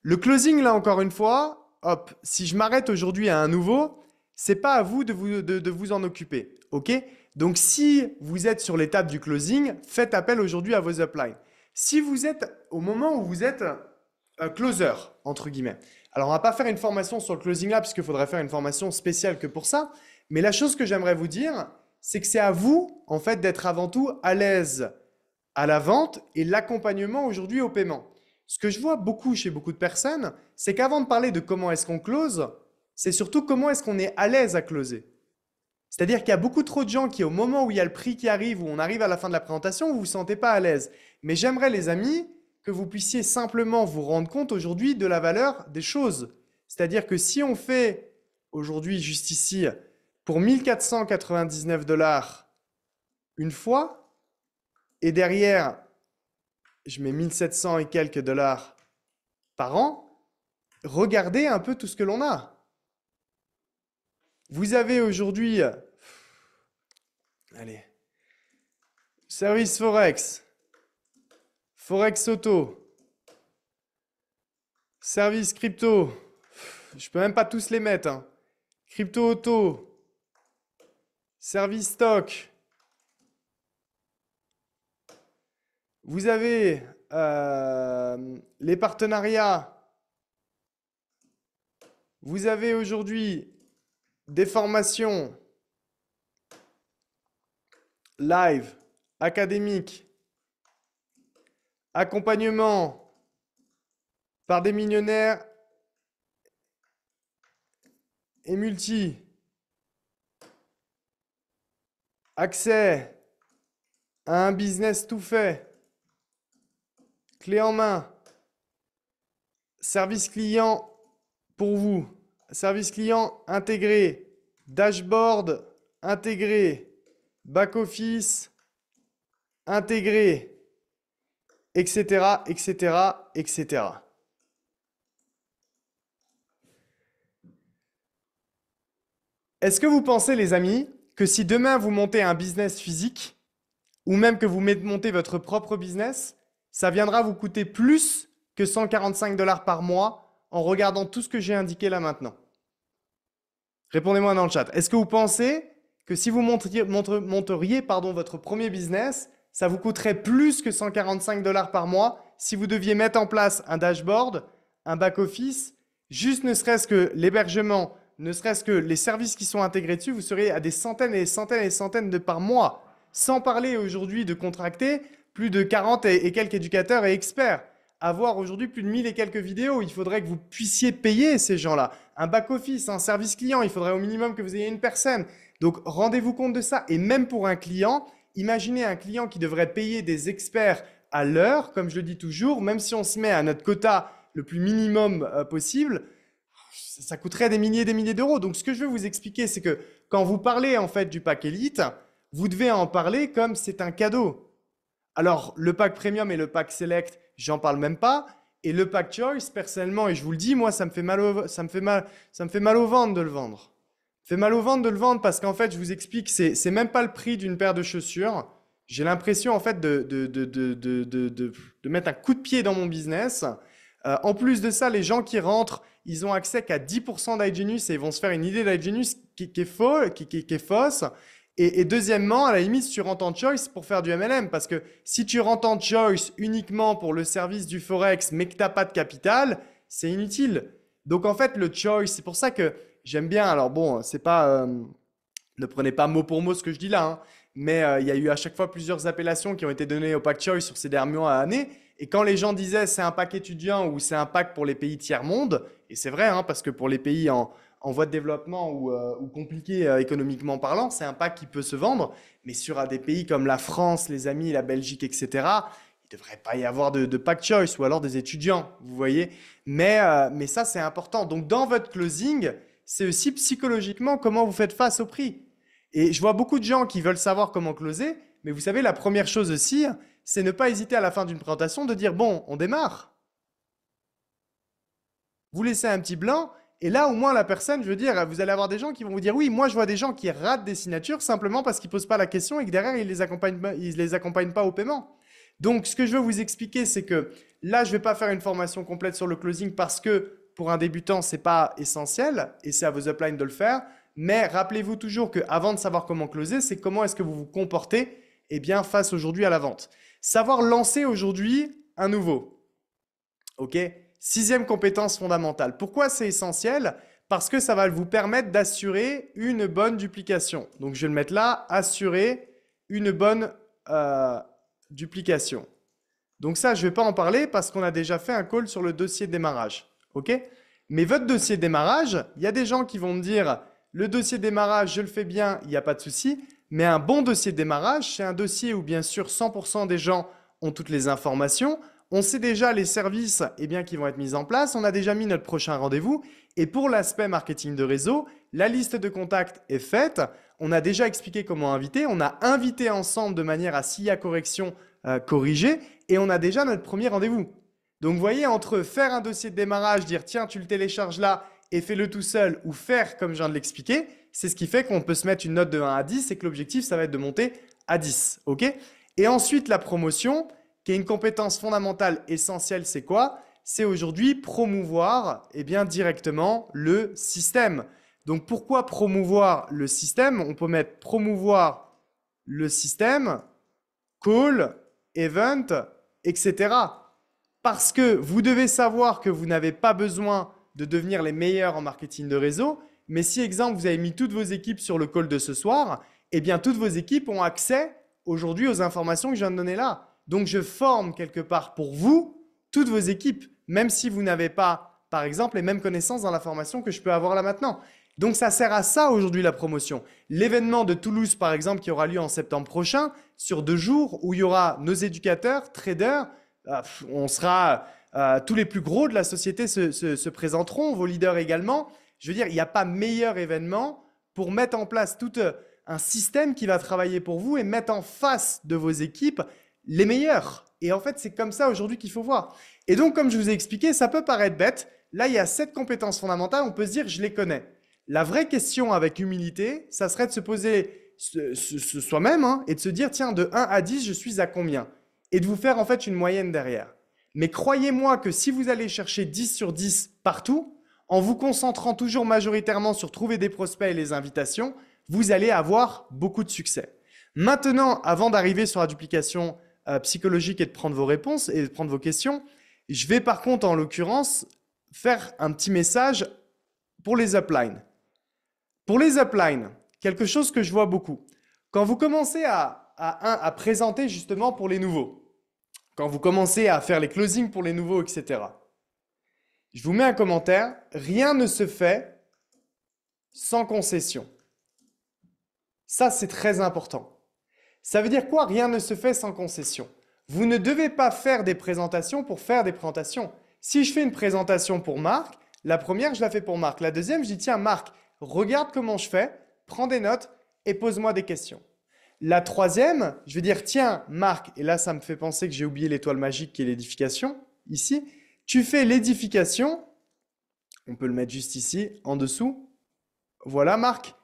Le closing, là, encore une fois, hop, si je m'arrête aujourd'hui à un nouveau, c'est pas à vous de vous en occuper. Ok? Donc, si vous êtes sur l'étape du closing, faites appel aujourd'hui à vos uplines. Si vous êtes au moment où vous êtes un closer, entre guillemets. Alors, on ne va pas faire une formation sur le closing là, puisqu'il faudrait faire une formation spéciale que pour ça. Mais la chose que j'aimerais vous dire, c'est que c'est à vous, en fait, d'être avant tout à l'aise à la vente et l'accompagnement aujourd'hui au paiement. Ce que je vois beaucoup chez beaucoup de personnes, c'est qu'avant de parler de comment est-ce qu'on close, c'est surtout comment est-ce qu'on est à l'aise à closer. C'est-à-dire qu'il y a beaucoup trop de gens qui, au moment où il y a le prix qui arrive, où on arrive à la fin de la présentation, vous ne vous sentez pas à l'aise. Mais j'aimerais, les amis, que vous puissiez simplement vous rendre compte aujourd'hui de la valeur des choses. C'est-à-dire que si on fait aujourd'hui, juste ici, pour 1499 $ une fois, et derrière, je mets 1700 et quelques dollars par an, regardez un peu tout ce que l'on a. Vous avez aujourd'hui, allez, service Forex, Forex Auto, service crypto, je peux même pas tous les mettre, hein. Crypto Auto, service stock. Vous avez les partenariats. Vous avez aujourd'hui des formations live, académiques, accompagnement par des millionnaires et multi, accès à un business tout fait, clé en main, service client pour vous, service client intégré, dashboard intégré, back-office intégré, etc., etc., etc. Est-ce que vous pensez, les amis, que si demain vous montez un business physique, ou même que vous montez votre propre business, ça viendra vous coûter plus que 145 $ par mois en regardant tout ce que j'ai indiqué là maintenant? Répondez-moi dans le chat. Est-ce que vous pensez que si vous monteriez votre premier business, ça vous coûterait plus que 145 $ par mois si vous deviez mettre en place un dashboard, un back-office, juste ne serait-ce que l'hébergement, ne serait-ce que les services qui sont intégrés dessus, vous seriez à des centaines et des centaines et des centaines de par mois. Sans parler aujourd'hui de contracter plus de 40 et quelques éducateurs et experts. Avoir aujourd'hui plus de 1000 et quelques vidéos, il faudrait que vous puissiez payer ces gens-là. Un back-office, un service client, il faudrait au minimum que vous ayez une personne. Donc, rendez-vous compte de ça. Et même pour un client, imaginez un client qui devrait payer des experts à l'heure, comme je le dis toujours, même si on se met à notre quota le plus minimum possible, ça coûterait des milliers d'euros. Donc, ce que je veux vous expliquer, c'est que quand vous parlez en fait du pack élite, vous devez en parler comme c'est un cadeau. Alors, le pack premium et le pack select, j'en parle même pas. Et le pack choice, personnellement, et je vous le dis, moi, ça me fait mal au ventre de le vendre. Ça me fait mal au ventre de le vendre parce qu'en fait, je vous explique, c'est même pas le prix d'une paire de chaussures. J'ai l'impression, en fait, de mettre un coup de pied dans mon business. En plus de ça, les gens qui rentrent, ils ont accès qu'à 10% d'iGenius et ils vont se faire une idée d'iGenius qui est fausse. Et deuxièmement, à la limite, tu rentres en choice pour faire du MLM. Parce que si tu rentres en choice uniquement pour le service du Forex, mais que tu n'as pas de capital, c'est inutile. Donc en fait, le choice, c'est pour ça que j'aime bien. Alors bon, c'est pas, ne prenez pas mot pour mot ce que je dis là, hein, mais il y a eu à chaque fois plusieurs appellations qui ont été données au pack choice sur ces derniers mois à années. Et quand les gens disaient c'est un pack étudiant ou c'est un pack pour les pays tiers-monde, et c'est vrai, hein, parce que pour les pays en voie de développement ou compliqué économiquement parlant, c'est un pack qui peut se vendre. Mais sur des pays comme la France, les amis, la Belgique, etc., il ne devrait pas y avoir de pack choice ou alors des étudiants, vous voyez. Mais ça, c'est important. Donc, dans votre closing, c'est aussi psychologiquement comment vous faites face au prix. Et je vois beaucoup de gens qui veulent savoir comment closer, mais vous savez, la première chose aussi, c'est ne pas hésiter à la fin d'une présentation de dire, bon, on démarre. Vous laissez un petit blanc, et là, au moins, la personne, je veux dire, vous allez avoir des gens qui vont vous dire, oui, moi, je vois des gens qui ratent des signatures simplement parce qu'ils ne posent pas la question et que derrière, ils ne les accompagnent pas au paiement. Donc, ce que je veux vous expliquer, c'est que là, je ne vais pas faire une formation complète sur le closing parce que pour un débutant, ce n'est pas essentiel et c'est à vos uplines de le faire. Mais rappelez-vous toujours qu'avant de savoir comment closer, c'est comment est-ce que vous vous comportez face aujourd'hui à la vente. Savoir lancer aujourd'hui un nouveau. OK ? Sixième compétence fondamentale. Pourquoi c'est essentiel? Parce que ça va vous permettre d'assurer une bonne duplication. Donc, je vais le mettre là, assurer une bonne duplication. Donc ça, je ne vais pas en parler parce qu'on a déjà fait un call sur le dossier de démarrage. OK? Mais votre dossier de démarrage, il y a des gens qui vont me dire, le dossier de démarrage, je le fais bien, il n'y a pas de souci. Mais un bon dossier de démarrage, c'est un dossier où bien sûr 100% des gens ont toutes les informations. On sait déjà les services qui vont être mis en place. On a déjà mis notre prochain rendez-vous. Et pour l'aspect marketing de réseau, la liste de contacts est faite. On a déjà expliqué comment inviter. On a invité ensemble de manière à, s'il y a correction, corriger. Et on a déjà notre premier rendez-vous. Donc, vous voyez, entre faire un dossier de démarrage, dire tiens, tu le télécharges là et fais-le tout seul ou faire comme je viens de l'expliquer, c'est ce qui fait qu'on peut se mettre une note de 1 à 10 et que l'objectif, ça va être de monter à 10. OK? Et ensuite, la promotion, qui est une compétence fondamentale essentielle, c'est quoi? C'est aujourd'hui promouvoir directement le système. Donc, pourquoi promouvoir le système? On peut mettre promouvoir le système, call, event, etc. Parce que vous devez savoir que vous n'avez pas besoin de devenir les meilleurs en marketing de réseau. Mais si, exemple, vous avez mis toutes vos équipes sur le call de ce soir, toutes vos équipes ont accès aujourd'hui aux informations que je viens de donner là. Donc, je forme quelque part pour vous toutes vos équipes, même si vous n'avez pas, par exemple, les mêmes connaissances dans la formation que je peux avoir là maintenant. Donc, ça sert à ça aujourd'hui la promotion. L'événement de Toulouse, par exemple, qui aura lieu en septembre prochain, sur 2 jours, où il y aura nos éducateurs, traders, on sera, tous les plus gros de la société se présenteront, vos leaders également. Je veux dire, il n'y a pas meilleur événement pour mettre en place tout un système qui va travailler pour vous et mettre en face de vos équipes les meilleurs. Et en fait, c'est comme ça aujourd'hui qu'il faut voir. Et donc, comme je vous ai expliqué, ça peut paraître bête. Là, il y a 7 compétences fondamentales. On peut se dire, je les connais. La vraie question avec humilité, ça serait de se poser soi-même et de se dire, tiens, de 1 à 10, je suis à combien? Et de vous faire en fait une moyenne derrière. Mais croyez-moi que si vous allez chercher 10 sur 10 partout, en vous concentrant toujours majoritairement sur trouver des prospects et les invitations, vous allez avoir beaucoup de succès. Maintenant, avant d'arriver sur la duplication psychologique et de prendre vos réponses et de prendre vos questions, je vais par contre, en l'occurrence, faire un petit message pour les uplines. Pour les uplines, quelque chose que je vois beaucoup. Quand vous commencez à présenter justement pour les nouveaux, quand vous commencez à faire les closings pour les nouveaux, etc. Je vous mets un commentaire. Rien ne se fait sans concession. Ça, c'est très important. Ça veut dire quoi? Rien ne se fait sans concession. Vous ne devez pas faire des présentations pour faire des présentations. Si je fais une présentation pour Marc, la première, je la fais pour Marc. La deuxième, je dis tiens Marc, regarde comment je fais, prends des notes et pose-moi des questions. La troisième, je vais dire, tiens, Marc, et là, ça me fait penser que j'ai oublié l'étoile magique qui est l'édification, ici. Tu fais l'édification, on peut le mettre juste ici, en dessous. Voilà, Marc.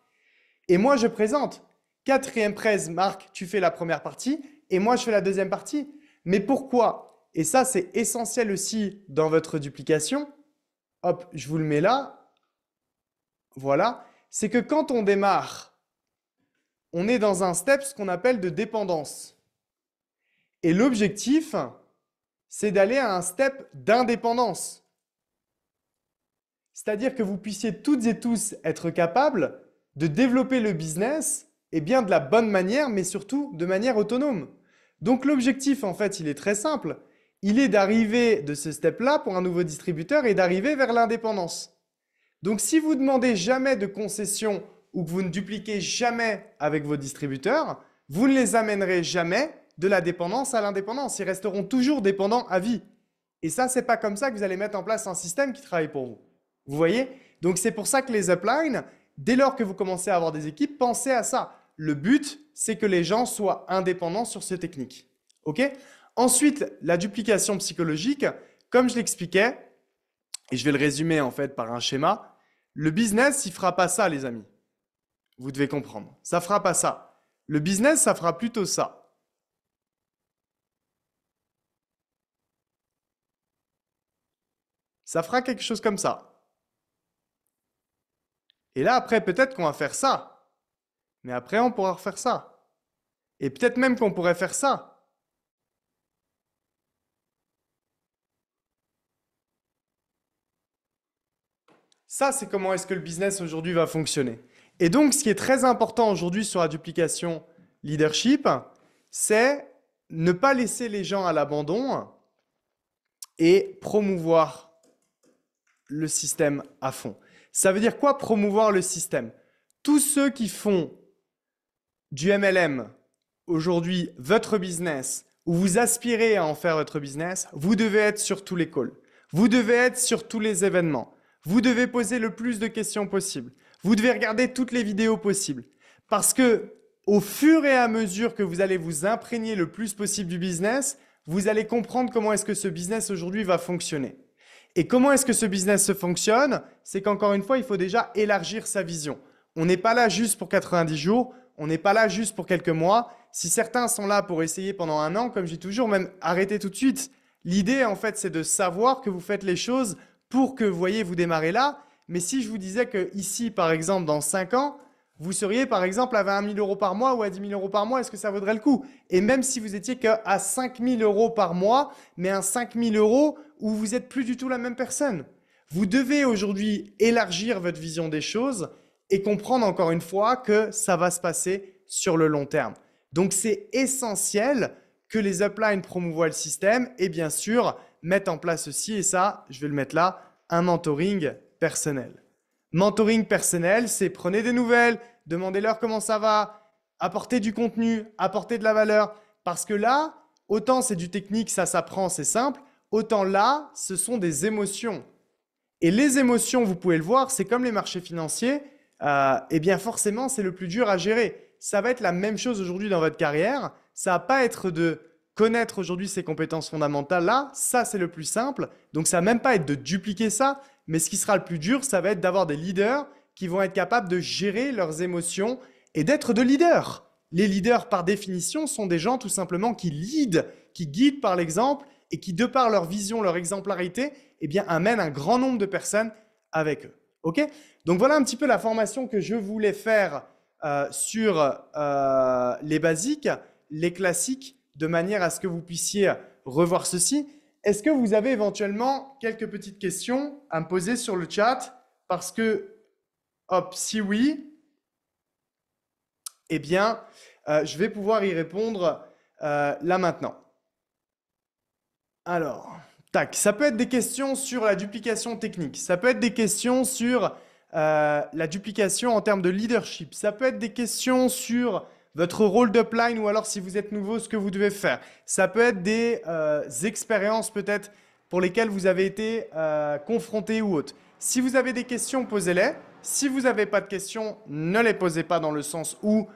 Et moi, je présente. Quatrième presse, Marc, tu fais la première partie, et moi, je fais la deuxième partie. Mais pourquoi? Et ça, c'est essentiel aussi dans votre duplication. Hop, je vous le mets là. Voilà. C'est que quand on démarre, on est dans un step, ce qu'on appelle de dépendance. Et l'objectif, c'est d'aller à un step d'indépendance. C'est-à-dire que vous puissiez toutes et tous être capables de développer le business, et bien de la bonne manière, mais surtout de manière autonome. Donc l'objectif, en fait, il est très simple. Il est d'arriver de ce step-là pour un nouveau distributeur et d'arriver vers l'indépendance. Donc si vous ne demandez jamais de concession ou que vous ne dupliquez jamais avec vos distributeurs, vous ne les amènerez jamais de la dépendance à l'indépendance. Ils resteront toujours dépendants à vie. Et ça, ce n'est pas comme ça que vous allez mettre en place un système qui travaille pour vous. Vous voyez? Donc c'est pour ça que les uplines, dès lors que vous commencez à avoir des équipes, pensez à ça. Le but, c'est que les gens soient indépendants sur ces techniques. OK? Ensuite, la duplication psychologique, comme je l'expliquais, et je vais le résumer en fait par un schéma, le business, il ne fera pas ça, les amis. Vous devez comprendre. Ça ne fera pas ça. Le business, ça fera plutôt ça. Ça fera quelque chose comme ça. Et là, après, peut-être qu'on va faire ça. Mais après, on pourra refaire ça. Et peut-être même qu'on pourrait faire ça. Ça, c'est comment est-ce que le business aujourd'hui va fonctionner. Et donc, ce qui est très important aujourd'hui sur la duplication leadership, c'est ne pas laisser les gens à l'abandon et promouvoir le système à fond. Ça veut dire quoi, promouvoir le système? Tous ceux qui font du MLM aujourd'hui, votre business, ou vous aspirez à en faire votre business, vous devez être sur tous les calls. Vous devez être sur tous les événements. Vous devez poser le plus de questions possible. Vous devez regarder toutes les vidéos possibles. Parce que au fur et à mesure que vous allez vous imprégner le plus possible du business, vous allez comprendre comment est-ce que ce business aujourd'hui va fonctionner. Et comment est-ce que ce business se fonctionne? C'est qu'encore une fois, il faut déjà élargir sa vision. On n'est pas là juste pour 90 jours, on n'est pas là juste pour quelques mois. Si certains sont là pour essayer pendant un an, comme je dis toujours, même arrêtez tout de suite. L'idée, en fait, c'est de savoir que vous faites les choses pour que, vous voyez, vous démarrez là. Mais si je vous disais que ici, par exemple, dans 5 ans, vous seriez, par exemple, à 20 000 € par mois ou à 10 000 € par mois, est-ce que ça vaudrait le coup? Et même si vous étiez qu'à 5 000 € par mois, mais un 5 000 € où vous n'êtes plus du tout la même personne. Vous devez aujourd'hui élargir votre vision des choses et comprendre encore une fois que ça va se passer sur le long terme. Donc, c'est essentiel que les uplines promouvoient le système et bien sûr, mettent en place aussi, et ça, je vais le mettre là, un mentoring personnel. Mentoring personnel, c'est prenez des nouvelles, demandez-leur comment ça va, apportez du contenu, apportez de la valeur. Parce que là, autant c'est du technique, ça s'apprend, c'est simple, autant là, ce sont des émotions. Et les émotions, vous pouvez le voir, c'est comme les marchés financiers, eh bien forcément, c'est le plus dur à gérer. Ça va être la même chose aujourd'hui dans votre carrière. Ça ne va pas être de connaître aujourd'hui ces compétences fondamentales là, ça c'est le plus simple. Donc ça ne va même pas être de dupliquer ça, mais ce qui sera le plus dur, ça va être d'avoir des leaders qui vont être capables de gérer leurs émotions et d'être de leaders. Les leaders, par définition, sont des gens tout simplement qui lead, qui guident par l'exemple et qui, de par leur vision, leur exemplarité, eh bien, amènent un grand nombre de personnes avec eux. OK? Donc voilà un petit peu la formation que je voulais faire sur les basiques, les classiques, de manière à ce que vous puissiez revoir ceci. Est-ce que vous avez éventuellement quelques petites questions à me poser sur le chat? Parce que, hop, si oui, eh bien, je vais pouvoir y répondre là maintenant. Alors, tac, ça peut être des questions sur la duplication technique, ça peut être des questions sur la duplication en termes de leadership, ça peut être des questions sur votre rôle d'upline ou alors si vous êtes nouveau, ce que vous devez faire. Ça peut être des expériences peut-être pour lesquelles vous avez été confronté ou autre. Si vous avez des questions, posez-les. Si vous n'avez pas de questions, ne les posez pas dans le sens où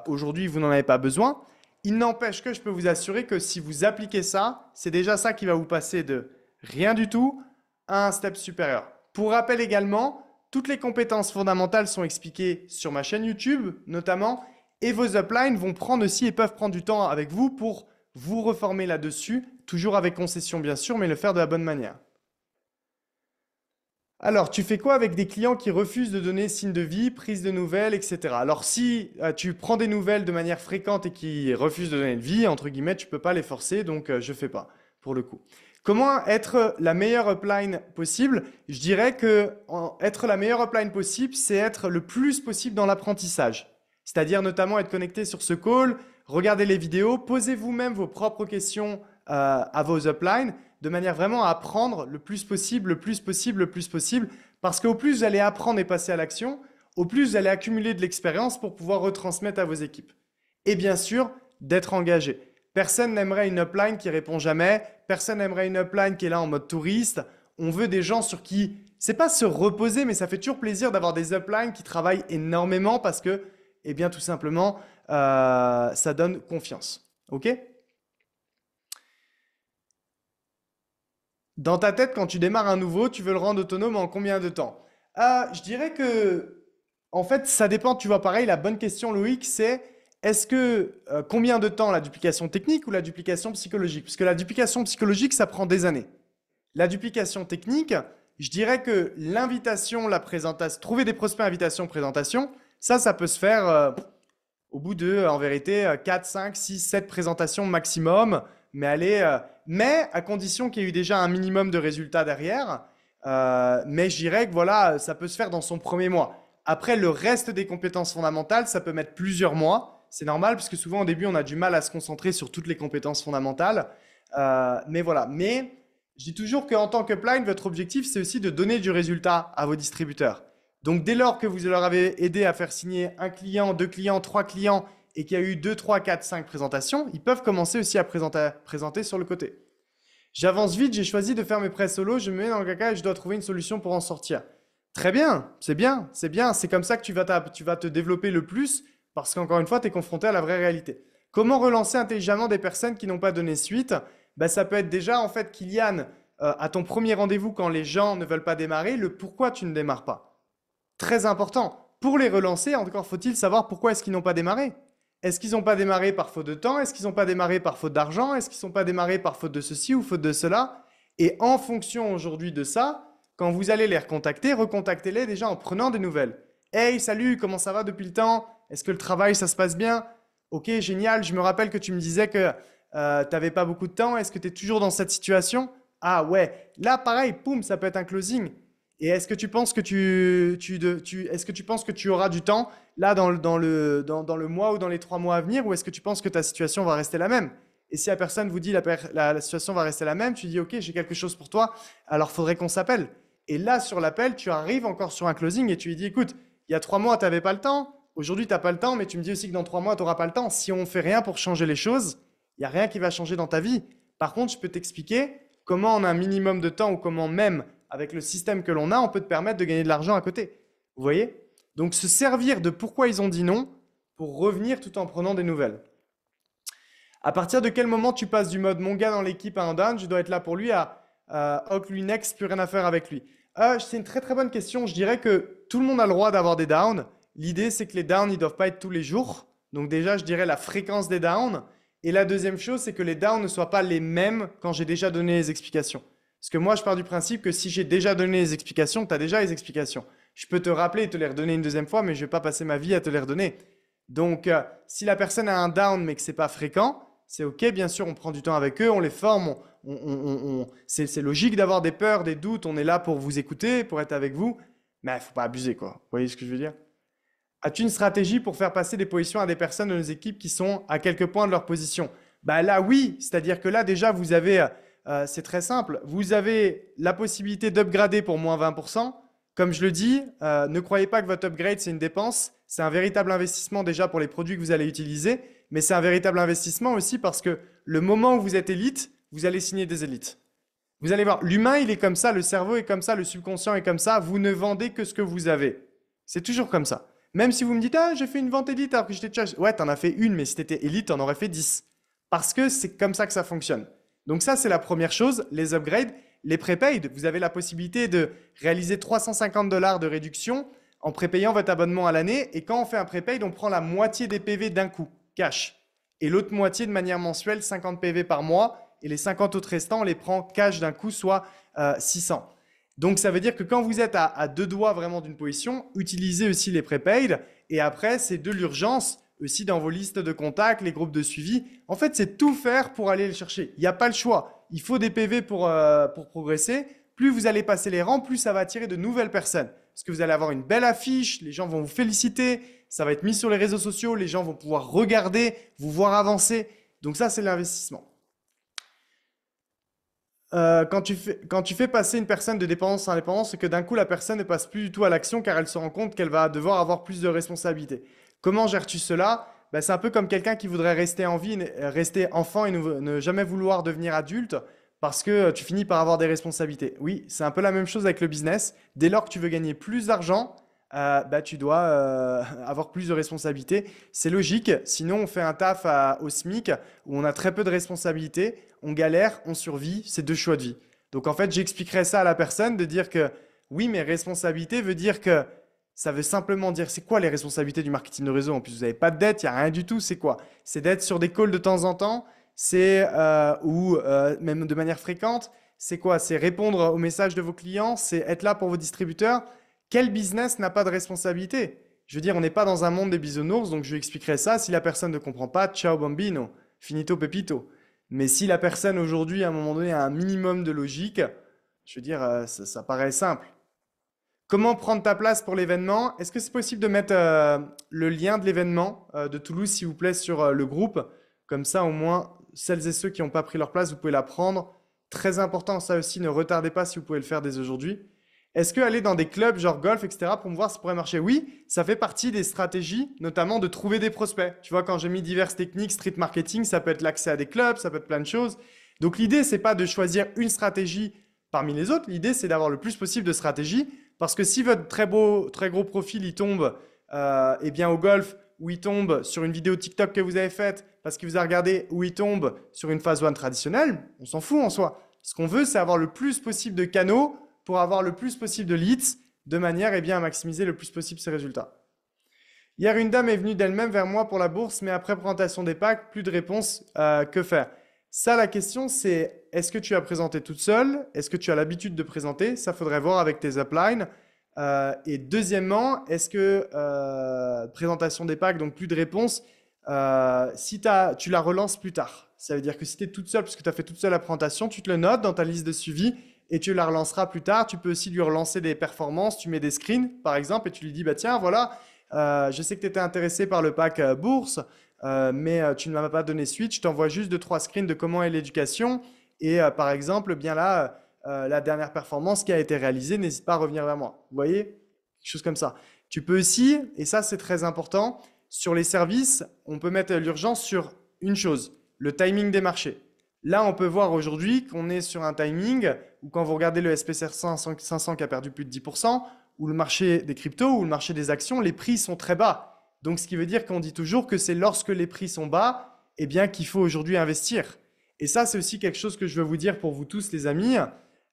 Aujourd'hui, vous n'en avez pas besoin. Il n'empêche que je peux vous assurer que si vous appliquez ça, c'est déjà ça qui va vous passer de rien du tout à un step supérieur. Pour rappel également, toutes les compétences fondamentales sont expliquées sur ma chaîne YouTube notamment, et vos uplines vont prendre aussi et peuvent prendre du temps avec vous pour vous reformer là-dessus, toujours avec concession bien sûr, mais le faire de la bonne manière. Alors, tu fais quoi avec des clients qui refusent de donner signe de vie, prise de nouvelles, etc. Alors, si tu prends des nouvelles de manière fréquente et qui refusent de donner de vie, entre guillemets, tu ne peux pas les forcer, donc je ne fais pas, pour le coup. Comment être la meilleure upline possible? Je dirais que être la meilleure upline possible, c'est être le plus possible dans l'apprentissage. C'est-à-dire notamment être connecté sur ce call, regarder les vidéos, posez vous-même vos propres questions à vos uplines, de manière vraiment à apprendre le plus possible, le plus possible, le plus possible. Parce qu'au plus vous allez apprendre et passer à l'action, au plus vous allez accumuler de l'expérience pour pouvoir retransmettre à vos équipes. Et bien sûr, d'être engagé. Personne n'aimerait une upline qui répond jamais. Personne n'aimerait une upline qui est là en mode touriste. On veut des gens sur qui, c'est pas se reposer, mais ça fait toujours plaisir d'avoir des uplines qui travaillent énormément parce que, eh bien, tout simplement, ça donne confiance. OK? Dans ta tête, quand tu démarres un nouveau, tu veux le rendre autonome en combien de temps? Je dirais que, en fait, ça dépend. Tu vois, pareil, la bonne question, Loïc, c'est est-ce que combien de temps la duplication technique ou la duplication psychologique? Parce que la duplication psychologique, ça prend des années. La duplication technique, je dirais que l'invitation, la présentation, trouver des prospects invitation, présentation, ça peut se faire au bout de, en vérité, 4, 5, 6, 7 présentations maximum. Mais à condition qu'il y ait eu déjà un minimum de résultats derrière. Mais je dirais que voilà, ça peut se faire dans son premier mois. Après, le reste des compétences fondamentales, ça peut mettre plusieurs mois. C'est normal, parce que souvent au début, on a du mal à se concentrer sur toutes les compétences fondamentales. Mais voilà. Mais je dis toujours qu'en tant que upline, votre objectif, c'est aussi de donner du résultat à vos distributeurs. Donc, dès lors que vous leur avez aidé à faire signer un client, 2 clients, 3 clients, et qu'il y a eu 2, 3, 4, 5 présentations, ils peuvent commencer aussi à présenter sur le côté. J'avance vite, j'ai choisi de faire mes prêts solo, je me mets dans le caca et je dois trouver une solution pour en sortir. Très bien, c'est bien, c'est bien. C'est comme ça que tu vas te développer le plus parce qu'encore une fois, tu es confronté à la vraie réalité. Comment relancer intelligemment des personnes qui n'ont pas donné suite? Ça peut être déjà, en fait, Kylian, à ton premier rendez-vous, quand les gens ne veulent pas démarrer, le pourquoi tu ne démarres pas. Très important. Pour les relancer, encore faut-il savoir pourquoi est-ce qu'ils n'ont pas démarré. Est-ce qu'ils n'ont pas démarré par faute de temps? Est-ce qu'ils n'ont pas démarré par faute d'argent? Est-ce qu'ils n'ont pas démarré par faute de ceci ou faute de cela? Et en fonction aujourd'hui de ça, quand vous allez les recontacter, recontactez-les déjà en prenant des nouvelles. Hey, salut, comment ça va depuis le temps? Est-ce que le travail, ça se passe bien? Ok, génial. Je me rappelle que tu me disais que tu n'avais pas beaucoup de temps. Est-ce que tu es toujours dans cette situation? Ah ouais. Là, pareil, poum, ça peut être un closing. Et est-ce que tu penses que est-ce que tu penses que tu auras du temps là dans le mois ou dans les 3 mois à venir, ou est-ce que tu penses que ta situation va rester la même? Et si la personne vous dit la situation va rester la même, tu dis ok, j'ai quelque chose pour toi, alors faudrait qu'on s'appelle. Et là, sur l'appel, tu arrives encore sur un closing et tu lui dis écoute, il y a 3 mois, tu n'avais pas le temps, aujourd'hui, tu n'as pas le temps, mais tu me dis aussi que dans 3 mois, tu n'auras pas le temps. Si on ne fait rien pour changer les choses, il n'y a rien qui va changer dans ta vie. Par contre, je peux t'expliquer comment en un minimum de temps ou comment même avec le système que l'on a, on peut te permettre de gagner de l'argent à côté. Vous voyez? Donc, se servir de pourquoi ils ont dit non pour revenir tout en prenant des nouvelles. À partir de quel moment tu passes du mode mon gars dans l'équipe à un down, je dois être là pour lui, à Hawk lui next, plus rien à faire avec lui? C'est une très très bonne question. Je dirais que tout le monde a le droit d'avoir des downs. L'idée, c'est que les downs, ils ne doivent pas être tous les jours. Donc déjà, je dirais la fréquence des downs. Et la deuxième chose, c'est que les downs ne soient pas les mêmes quand j'ai déjà donné les explications. Parce que moi, je pars du principe que si j'ai déjà donné les explications, tu as déjà les explications. Je peux te rappeler et te les redonner une deuxième fois, mais je ne vais pas passer ma vie à te les redonner. Donc, si la personne a un down, mais que ce n'est pas fréquent, c'est OK, bien sûr, on prend du temps avec eux, on les forme. C'est logique d'avoir des peurs, des doutes. On est là pour vous écouter, pour être avec vous. Mais il ne faut pas abuser, quoi. Vous voyez ce que je veux dire? As-tu une stratégie pour faire passer des positions à des personnes de nos équipes qui sont à quelques points de leur position? Là, oui. C'est-à-dire que là, déjà, vous avez... c'est très simple. Vous avez la possibilité d'upgrader pour moins 20%. Comme je le dis, ne croyez pas que votre upgrade, c'est une dépense. C'est un véritable investissement déjà pour les produits que vous allez utiliser. Mais c'est un véritable investissement aussi parce que le moment où vous êtes élite, vous allez signer des élites. Vous allez voir, l'humain, il est comme ça, le cerveau est comme ça, le subconscient est comme ça. Vous ne vendez que ce que vous avez. C'est toujours comme ça. Même si vous me dites, ah, j'ai fait une vente élite alors que j'étais déjà. Ouais, t'en as fait une, mais si t'étais élite, t'en aurais fait 10. Parce que c'est comme ça que ça fonctionne. Donc, ça, c'est la première chose, les upgrades. Les prepaid, vous avez la possibilité de réaliser 350 dollars de réduction en prépayant votre abonnement à l'année. Et quand on fait un prepaid, on prend la moitié des PV d'un coup, cash. Et l'autre moitié de manière mensuelle, 50 PV par mois. Et les 50 autres restants, on les prend cash d'un coup, soit 600. Donc, ça veut dire que quand vous êtes à deux doigts vraiment d'une position, utilisez aussi les prepaid. Et après, c'est de l'urgence aussi dans vos listes de contacts, les groupes de suivi. En fait, c'est tout faire pour aller les chercher. Il n'y a pas le choix. Il faut des PV pour progresser. Plus vous allez passer les rangs, plus ça va attirer de nouvelles personnes. Parce que vous allez avoir une belle affiche, les gens vont vous féliciter, ça va être mis sur les réseaux sociaux, les gens vont pouvoir regarder, vous voir avancer. Donc ça, c'est l'investissement. Quand tu fais passer une personne de dépendance à indépendance, c'est que d'un coup, la personne ne passe plus du tout à l'action car elle se rend compte qu'elle va devoir avoir plus de responsabilités. Comment gères-tu cela? Ben, c'est un peu comme quelqu'un qui voudrait rester en vie, rester enfant et ne jamais vouloir devenir adulte parce que tu finis par avoir des responsabilités. Oui, c'est un peu la même chose avec le business. Dès lors que tu veux gagner plus d'argent, bah, tu dois avoir plus de responsabilités. C'est logique. Sinon, on fait un taf au SMIC où on a très peu de responsabilités, on galère, on survit. C'est deux choix de vie. Donc, en fait, j'expliquerai ça à la personne de dire que oui, mais responsabilité veut dire que ça veut simplement dire c'est quoi les responsabilités du marketing de réseau? En plus, vous n'avez pas de dette, il n'y a rien du tout. C'est quoi? C'est d'être sur des calls de temps en temps, c'est ou même de manière fréquente. C'est quoi? C'est répondre aux messages de vos clients, c'est être là pour vos distributeurs. Quel business n'a pas de responsabilité? Je veux dire, on n'est pas dans un monde des bisounours, donc je lui expliquerai ça. Si la personne ne comprend pas, ciao bambino, finito pepito. Mais si la personne aujourd'hui, à un moment donné, a un minimum de logique, je veux dire, ça paraît simple. Comment prendre ta place pour l'événement? Est-ce que c'est possible de mettre le lien de l'événement de Toulouse, s'il vous plaît, sur le groupe? Comme ça, au moins, celles et ceux qui n'ont pas pris leur place, vous pouvez la prendre. Très important, ça aussi, ne retardez pas si vous pouvez le faire dès aujourd'hui. Est-ce que aller dans des clubs genre golf, etc., pour me voir si ça pourrait marcher? Oui, ça fait partie des stratégies, notamment de trouver des prospects. Tu vois, quand j'ai mis diverses techniques, street marketing, ça peut être l'accès à des clubs, ça peut être plein de choses. Donc l'idée, c'est pas de choisir une stratégie parmi les autres. L'idée, c'est d'avoir le plus possible de stratégies. Parce que si votre très gros profil, il tombe eh bien, au golf, ou il tombe sur une vidéo TikTok que vous avez faite, parce qu'il vous a regardé, ou il tombe sur une phase one traditionnelle, on s'en fout en soi. Ce qu'on veut, c'est avoir le plus possible de canaux pour avoir le plus possible de leads, de manière eh bien, à maximiser le plus possible ses résultats. Hier, une dame est venue d'elle-même vers moi pour la bourse, mais après présentation des packs, plus de réponse, que faire? Ça, la question, c'est est-ce que tu as présenté toute seule? Est-ce que tu as l'habitude de présenter? Ça, faudrait voir avec tes uplines. Et deuxièmement, est-ce que présentation des packs, donc plus de réponses, si tu la relances plus tard? Ça veut dire que si tu es toute seule, parce que tu as fait toute seule la présentation, tu te le notes dans ta liste de suivi et tu la relanceras plus tard. Tu peux aussi lui relancer des performances. Tu mets des screens, par exemple, et tu lui dis, bah tiens, voilà, je sais que tu étais intéressé par le pack bourse, mais tu ne m'as pas donné suite. Je t'envoie juste 2-3 screens de comment est l'éducation. Et par exemple, bien là, la dernière performance qui a été réalisée, n'hésite pas à revenir vers moi. Vous voyez? Quelque chose comme ça. Tu peux aussi, et ça c'est très important, sur les services, on peut mettre l'urgence sur une chose, le timing des marchés. Là, on peut voir aujourd'hui qu'on est sur un timing où quand vous regardez le SPCR 500 qui a perdu plus de 10%, ou le marché des cryptos, ou le marché des actions, les prix sont très bas. Donc, ce qui veut dire qu'on dit toujours que c'est lorsque les prix sont bas, eh bien, qu'il faut aujourd'hui investir. Et ça, c'est aussi quelque chose que je veux vous dire pour vous tous, les amis.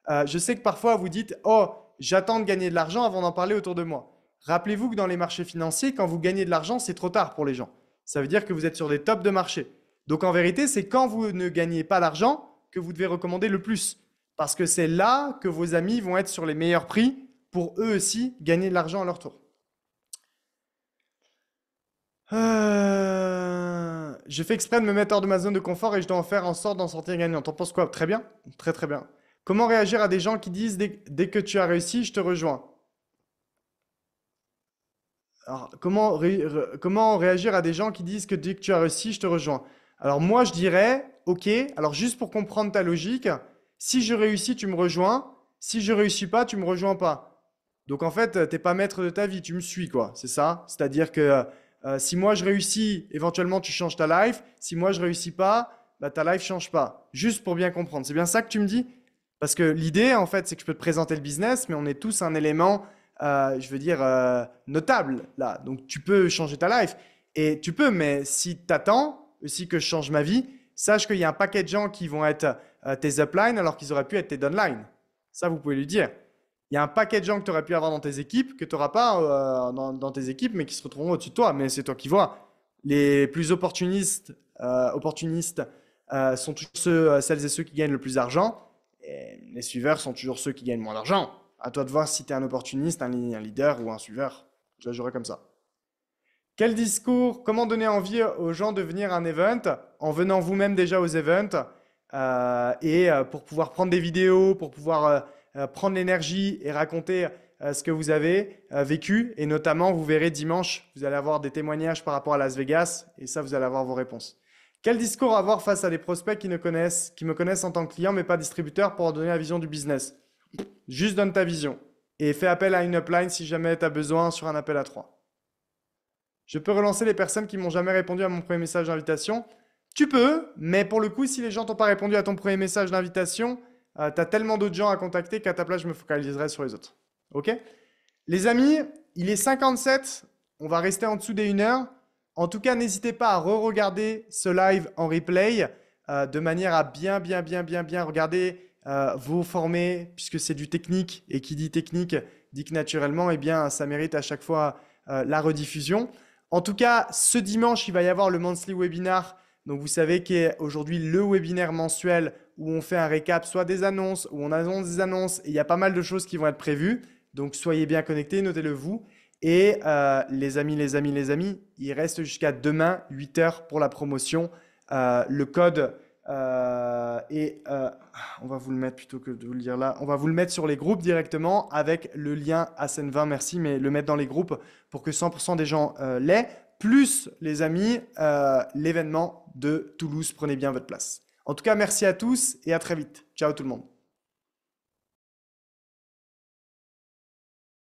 Je sais que parfois, vous dites « Oh, j'attends de gagner de l'argent avant d'en parler autour de moi ». Rappelez-vous que dans les marchés financiers, quand vous gagnez de l'argent, c'est trop tard pour les gens. Ça veut dire que vous êtes sur des tops de marché. Donc, en vérité, c'est quand vous ne gagnez pas d'argent que vous devez recommander le plus. Parce que c'est là que vos amis vont être sur les meilleurs prix pour eux aussi gagner de l'argent à leur tour. Je fais exprès de me mettre hors de ma zone de confort et je dois en faire en sorte d'en sortir gagnant. T'en penses quoi? Très bien, très très bien. Comment réagir à des gens qui disent dès que tu as réussi, je te rejoins? Alors, comment réagir à des gens qui disent que dès que tu as réussi, je te rejoins? Alors moi, je dirais, ok, alors juste pour comprendre ta logique, si je réussis, tu me rejoins. Si je réussis pas, tu me rejoins pas. Donc en fait, t'es pas maître de ta vie, tu me suis quoi, c'est ça? C'est-à-dire que si moi je réussis, éventuellement tu changes ta life. Si moi je réussis pas, bah, ta life change pas. Juste pour bien comprendre. C'est bien ça que tu me dis? Parce que l'idée, en fait, c'est que je peux te présenter le business, mais on est tous un élément je veux dire, notable là. Donc, tu peux changer ta life. Et tu peux, mais si tu attends aussi que je change ma vie, sache qu'il y a un paquet de gens qui vont être tes uplines alors qu'ils auraient pu être tes downlines. Ça, vous pouvez lui dire. Il y a un paquet de gens que tu aurais pu avoir dans tes équipes, que tu n'auras pas dans tes équipes, mais qui se retrouveront au-dessus de toi. Mais c'est toi qui vois. Les plus opportunistes sont toujours celles et ceux qui gagnent le plus d'argent. Et les suiveurs sont toujours ceux qui gagnent moins d'argent. À toi de voir si tu es un opportuniste, un leader ou un suiveur. Je la jouerai comme ça. Quel discours, comment donner envie aux gens de venir à un event en venant vous-même déjà aux events pour pouvoir prendre des vidéos, pour pouvoir prendre l'énergie et raconter ce que vous avez vécu. Et notamment, vous verrez dimanche, vous allez avoir des témoignages par rapport à Las Vegas et ça, vous allez avoir vos réponses. Quel discours avoir face à des prospects qui me connaissent en tant que client mais pas distributeur pour leur donner la vision du business? Juste donne ta vision et fais appel à une upline si jamais tu as besoin sur un appel à 3. Je peux relancer les personnes qui m'ont jamais répondu à mon premier message d'invitation? Tu peux, mais pour le coup, si les gens t'ont pas répondu à ton premier message d'invitation, tu as tellement d'autres gens à contacter qu'à ta place, je me focaliserai sur les autres. Ok? Les amis, il est 57, on va rester en dessous des 1 heure. En tout cas, n'hésitez pas à re-regarder ce live en replay de manière à bien regarder, vous former, puisque c'est du technique, et qui dit technique dit que naturellement, eh bien, ça mérite à chaque fois la rediffusion. En tout cas, ce dimanche, il va y avoir le Monthly Webinar. Donc, vous savez qu'est aujourd'hui le webinaire mensuel où on fait un récap, soit des annonces, où on annonce des annonces. Et il y a pas mal de choses qui vont être prévues. Donc, soyez bien connectés, notez-le vous. Et les amis, il reste jusqu'à demain, 8 heures pour la promotion. Le code on va vous le mettre plutôt que de vous le dire là. On va vous le mettre sur les groupes directement avec le lien ASEN20, merci, mais le mettre dans les groupes pour que 100% des gens l'aient. Plus, les amis, l'événement de Toulouse. Prenez bien votre place. En tout cas, merci à tous et à très vite. Ciao tout le monde.